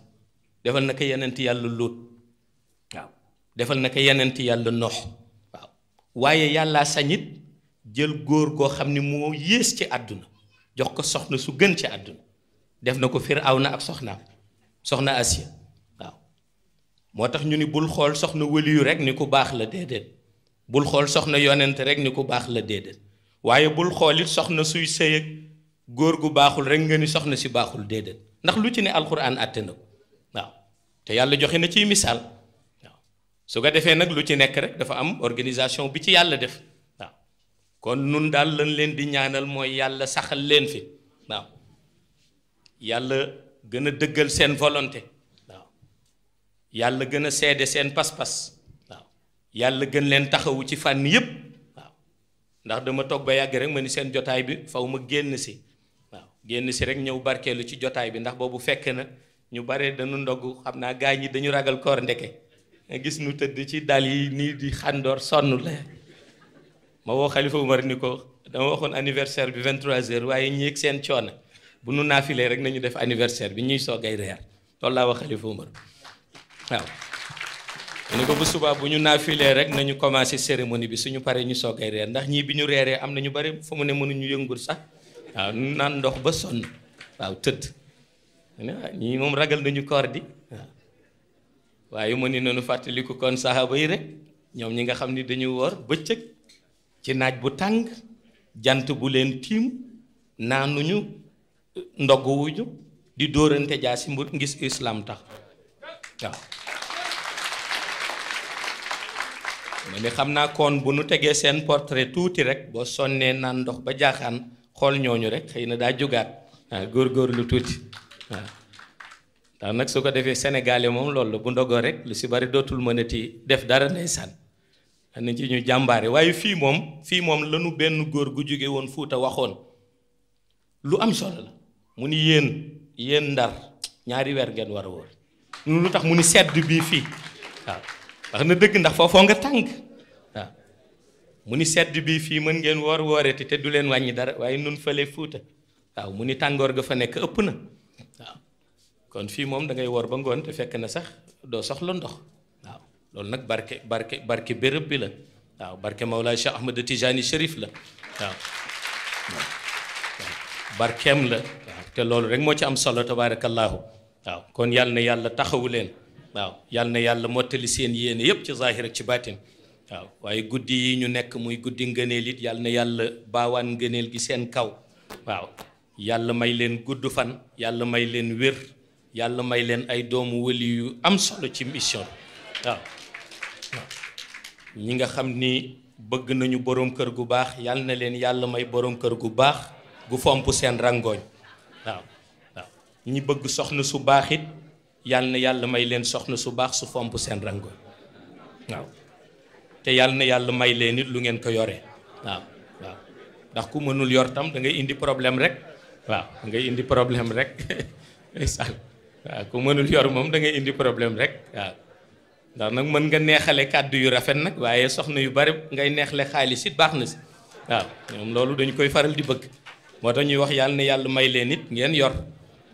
defal na ko yenent yàlla Luut waaw defal na ko yenent yàlla Noox waaw waaye yàlla sañit jël góor goo xam ni moo yées ci àdduna jox ko soxna su gën ci àdduna def na ko Firawna ak soxna Asiya waaw moo tax ñu ni bul xool soxna waliyu rek ni ku baax la déedéet bul xool soxna yonent rek ni ku baax la déedéet waaye bul xoolit soxna suy sëy ak góor gu baaxul rek nga ni soxna si baaxul déedéet ndax lu ci ne alxuraan àtte na ko waaw te yàlla joxe na ciy misaal waaw su ko defee nag lu ci nekk rek dafa am organisation bi ci yàlla def waaw kon nun daal lañ leen di ñaanal mooy yàlla saxal leen fi waaw yàlla gën a dëggal seen volonté waaw yàlla gën a seede seen pas-pas waaw yàlla gën leen taxawu ci fànn yépp waaw ndax dama toog ba yàgg rek ma ni seen jotaay bi faw ma génn si waaw génn si rek ñëw barkeelu ci jotaay bi ndax boobu fekk na ñu bare dañu ndogg xam naa gaa ñi dañu ragal koor ndeke nga gis nu tëdd ci dal yi nii di xandoor sonn la ma woo Xalifa Umar ni ko dama waxoon anniversaire bi 23h waaye ñi ak seen coono bu nu naafilee rek nañu def anniversaire bi ñuy soogay reer loolu laa wax Xalifa Umar waaw ni ko bu subaa bu ñu naafilee rek nañu commencé cérémonie bi suñu paree ñu soogay reer ndax ñii bi ñu reeree am na ñu bari fu mu ne mënuñu yëngul sax waaw naan ndox ba sonn waaw tëdd ñii moom ragal nañu koor di waaw waaye mu ni noonu fàttaliku kon saxaaba yi rek ñoom ñi nga xam ni dañu woor bëccëg ci naaj bu tàng jant bu leen tiim naanuñu ndogguwuñu di dóorante jaasi mbut ngis islam tax waaw mu ni xam naa kon bu nu tegee seen portrait tuuti rek boo sonnee naan ndox ba jaaxaan xool ñooñu rek xëy na daa jógaat waaw góorgóorlu tuuti waaw ndax nag su ko defee sénégalais moom loolu la bu ndogoo rek lu si bari dootul mënati def dara ndeysaan nañ ci ñu jàmbaare waaye fii moom lanu benn góor gu jóge woon Fuuta waxoon lu am solo la mu ni yéen Ndar ñaari weer ngeen war a wóor lu tax mu ni sedd bii fii waaw wax na dëgg ndax foofoo nga tàng waaw mu ni sedd bii fii mën ngeen wooreti te du leen wàññi dara waaye nun fële Fuuta waaw mu ni tàngoor ga fa nekk ëpp na waaw kon fii moom da ngay woor ba ngoon te fekk na sax doo soxla ndox waaw loolu nag barke béréb bi la waaw barke Mawlaay Cheikh Ahmed Tijani Chérif la waaw barkeem la waaw te loolu rek moo ci am solo tabaarakallaahu waaw kon yal na yàlla taxawu leen waaw yal na yàlla mottali seen yéene yépp ci zaahir ak ci baatin waaw waaye guddi yi ñu nekk muy guddi ngëneel it yal na yàlla baawaan ngëneel gi seen kaw waaw yàlla may leen gudd fan yàlla may leen wér yàlla may leen ay doomu wëli yu am solo ci mission waaw ñi nga xam ni bëgg nañu borom kër gu baax yal na leen yàlla may borom kër gu baax gu fomp seen rangooñ waaw ñi bëgg soxna su baax it yal na yàlla may leen soxna su baax su fomp seen rangooñ waaw te yal na yàlla may leen it lu ngeen ko yore waaw ndax ku mënul yor tam da ngay indi problème rek waaw da ngay indi problème rek waaw ku mënul yor moom da ngay indi problème rek waaw ndax nag mën nga neexale kàddu yu rafet nag waaye soxna yu bari ngay neexle xaalis it baax na si waaw ñoom loolu dañu koy faral di bëgg moo tax ñuy wax yàlla na yàlla may leen it ngeen yor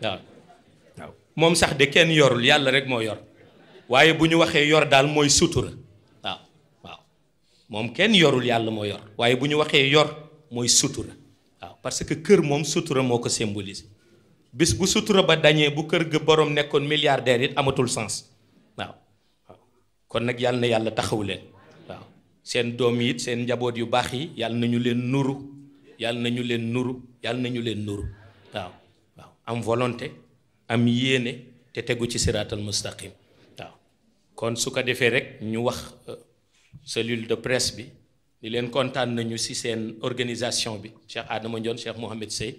waaw moom sax de kenn yorul yàlla rek moo yor waaye bu ñu waxee yor daal mooy sutura waaw moom kenn yorul yàlla moo yor waaye bu ñu waxee yor mooy sutura waaw parce que kër moom sutura moo ko symbolise bis bu sutura ba dañee bu kër ga borom nekkoon milliardaire it amatul sens waaw kon nag yàlla na yàlla taxaw leen waaw seen doom yi it seen njaboot yu baax yi yàlla nañu leen nuru yàlla nañu leen nuru yàlla nañu leen nuru waaw am volonté am yéene te tegu ci siraatal mustaqim waaw kon su ko defee rek ñu wax cellule de presse bi di leen kontaan nañu ci seen organisation bi Cheikh Adama Ndione Cheikh Mohamed Sey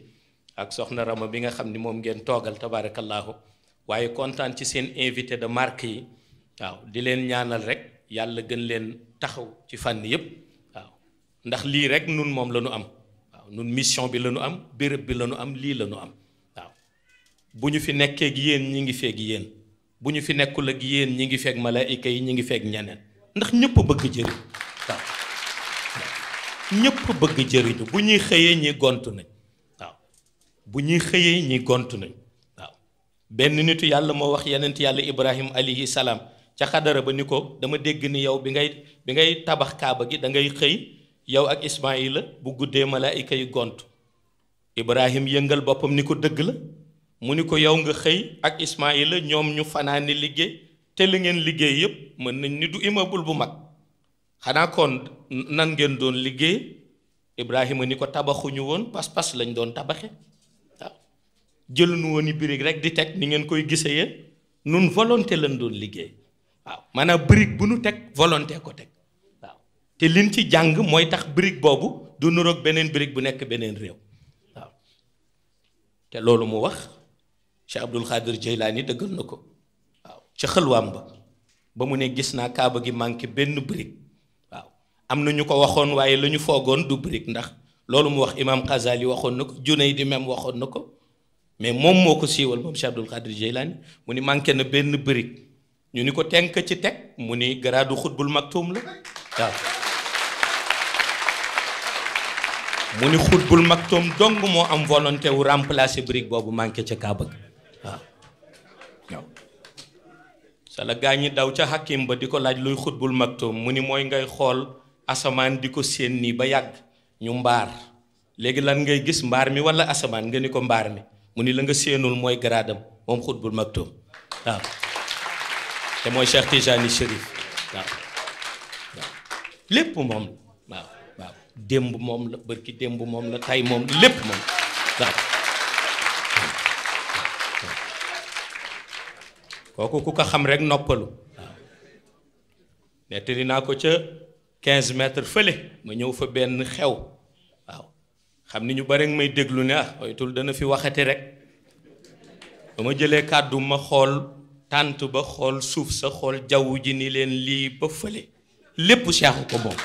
ak soxna Rama bi nga xam ni moom ngeen toogal tabaarakallaahu waaye kontaan ci seen invité de marque yi waaw di leen ñaanal rek yàlla gën leen taxaw ci fànn yépp waaw ndax lii rek nun moom la ñu am waaw nun mission bi la ñu am béréb bi la ñu am lii la ñu am waaw bu ñu fi nekkee ak yéen ñi ngi feeg yéen bu ñu fi nekkul ak yéen ñi ngi feeg malaayika yi ñi ngi feeg ñeneen ndax ñëpp bëgg jëriñ waaw ñëpp bëgg jëriñu bu ñuy xëyee ñi gontu nañ waaw bu ñuy xëyee ñi gontu nañ waaw benn nitu yàlla moo wax yenent yàlla Ibrahim alayhi salaam ca xadara ba ni ko dama dégg ni yow bi ngay tabax kaaba gi da ngay xëy yow ak Ismaïla bu guddee malaayika yi gontu Ibrahim yëngal boppam ni ko dëgg la mu ni ko yow nga xëy ak Ismaïla ñoom ñu fanaani liggéey te li ngeen liggéey yépp mën nañ ni du immeuble bu mag xanaa kon nan ngeen doon liggéey Ibrahima ni ko tabaxuñu woon pas-pas lañ doon tabaxe waaw jëluñu woon i brique rek di teg ni ngeen koy gisee yéen nun volonté lañ doon liggéey waaw maanaam brique bu nu teg volonté ko teg waaw te liñ ci jàng mooy tax brique boobu du nuroog beneen brique bu nekk beneen réew waaw te loolu mu wax Cheikh Abdul Xaadir Jeylaani dëggal na ko waaw ca xëlwaam ba mu ne gis naa kaaba gi manqué benn brique waaw am na ñu ko waxoon waaye la ñu foogoon du brique ndax loolu mu wax imam Xazali waxoon na ko Junayd di même waxoon na ko mais moom moo ko siiwal moom Cheikh Abdul Xaadir Jeylaani mu ni manqué na benn brique ñu ni ko tenk ci teg mu ni garaadu xutbul maktum la waaw mu ni xutbul maktum dong moo am volonté wu remplacer brique boobu manqué ca kaaba gi waaw sa la gaa ñi daw ca hakim ba di ko laaj luy xutbul maktum mu ni mooy ngay xool asamaan di ko séen nii ba yàgg ñu mbaar léegi lan ngay gis mbaar mi wala asamaan nga ni ko mbaar mi mu ni la nga séenul mooy garaadam moom xutbul maktum waaw te mooy Cheikh Tijani Chérif waaw lépp moom la waaw démb moom la bërki démb moom la tay moom lépp moom waaw kooku ku ko xam rek noppalu waaw nettali naa ko ca 15 mètres fële ma ñëw fa benn xew waaw xam ni ñu bari may déglu ne oytul dana fi waxati rek ba ma jëlee kàddu ma xool tànt ba xool suuf sa xool jaww ji ni leen lii ba fële lépp Cheikh ko moom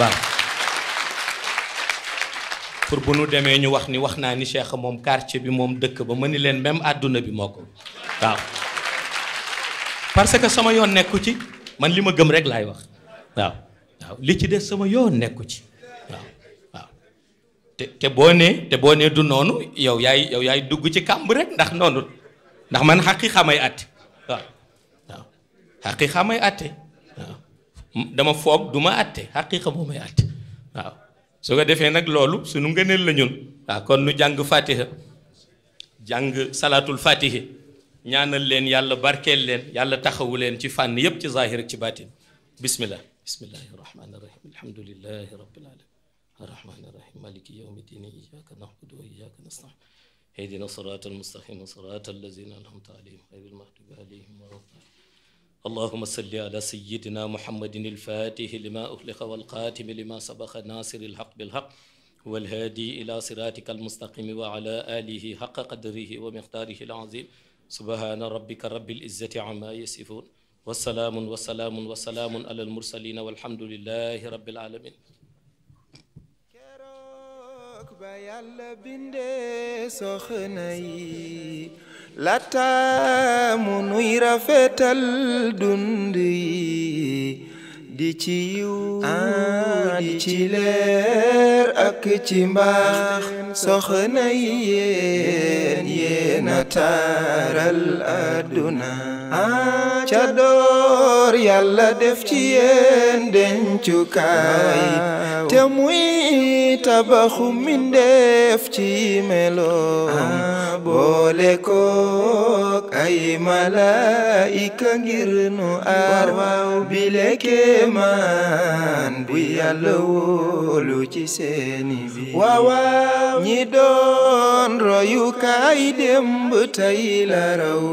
waaw pour bu nu demee ñu wax ni wax naa ni Cheikh moom quartier bi moom dëkk ba ma ni leen même àdduna bi moo ko waaw parce que sama yoon nekku ci man li ma gëm rek laay wax waaw li ci des sama yoon nekku ci waaw te boo nee du noonu yow yaay dugg ci kàmb rek ndax noonu ndax man xaqiiqa may àtte waaw xaqiiqa may àtte waaw dama foog du ma àtte xaqiiqa moo may àtte waaw su ko defee nag loolu suñu ngëneel la ñun waaw kon nu jàng fatiha jàng salaatul fatiha ñaanal leen yàlla barkeel leen yàlla taxawu leen ci fànn yépp ci zahir ak ci baatin bismillah bismillahi rahmani rahim alhamdulillahi rabbil alamin arrahmani rahim maliki yawmi ddin iyyaka na'budu wa iyyaka nasta'in ihdina siratal mustaqim siratal ladzina an'amta alayhim ghayril maghdubi alayhim waladdallin اللهم صل على سيدنا محمد الفاتح لما أغلق والخاتم لما سبق ناصر الحق بالحق والهادي إلى صراطك المستقيم وعلى آله حق قدره ومقداره العظيم سبحان ربك رب العزة عما يصفون والسلام والسلام والسلام على المرسلين والحمد لله رب العالمين lata mu nuy rafetal dund yi di ci yiw di ci leer ak ci mbaax soxna yi yéen a taaral àdduna ca door yàlla def ci yéen dencukaay te muy tabaxu mindeef ci melo boole kook ay malaayika ngir nu aar bile kéemaan bu yàlla wóolu ci seeni bi waawaaw ñi doon royukaay démb tey la raw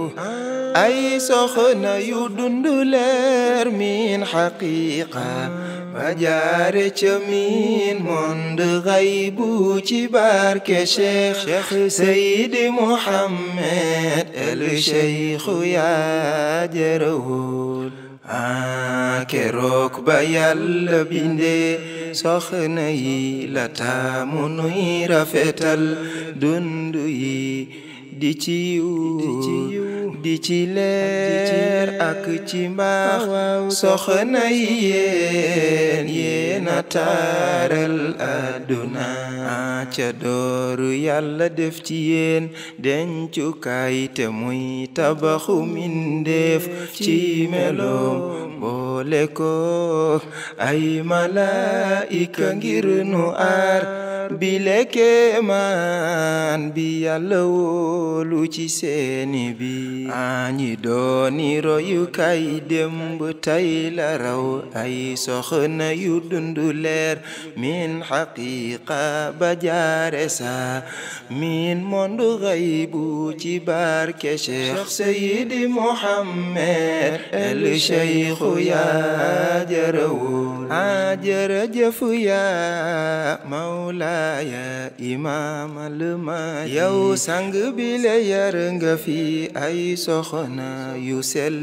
ay soxna yu dundu leer min xaqiiqa ba jaare ca min monde xaybu ci barke Cheikh Seydi Mouhamed el Cheikhu yaa jarawul keroog ba yàlla bindee soxna yi la taamu nuy rafetal dundu yi di ci yiw di ci leer ak ci mbaax soxna yi yéen a taaral àdduna ca dooru yàlla def ci yéen dencukaay te muy tabaxu mindeef ci meloom boole ko ay malaayika ngir nu aar bile kéemaan bi yàlla wóolu ci seeni bi ñi dooni royukaay démb tey la raw ay soxna yu dundu leer min xaqiiqa ba jaare sa min mondu xaybu ci barke Cheikh Seydi Mouhamed el Cheikhu yaa jarawul jërëjëf yaa mawlaaya imaam al-Mahdi yow sang bi la yar nga fi ay soxna yu sell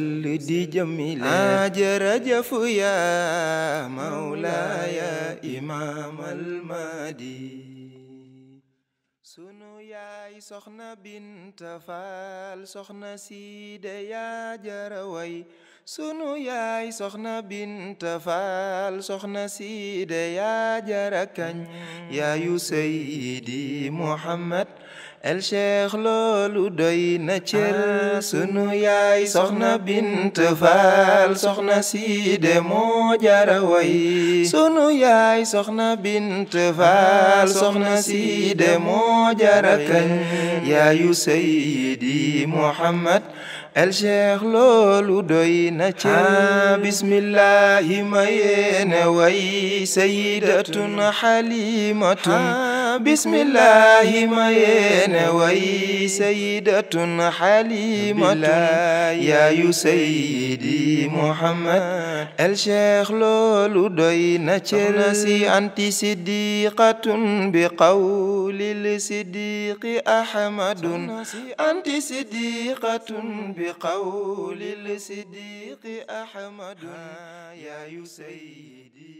di jëmile jërëjëf yaa mawlaaya imaam al-Mahdi sunu yaay soxna Binta Faal soxna Siide yaa jaraway sunu yaay soxna Binta Faal soxna Siide yaa jara kañ yaayu Seydi Mouhamed el Cheikh loolu doy na cër sunu yaay soxna Binta Faal soxna Siide moo jara way sunu yaay soxna Binta Faal soxna Siide moo jara kañ yaayu Seydi Mouhamed el Cheikh loolu doy na ci bismillahi ma yéene way sayyidatun halimatun bismillahi ma yéene way sayyidatun halimatun yaayu sayyidi Muhammad el cheikh loolu doy na cër si anti siddiqatun bi qawlil siddiqi ahmadun anti siddiqatun bi qawlil siddiqi ahmadun yaayu sayyidi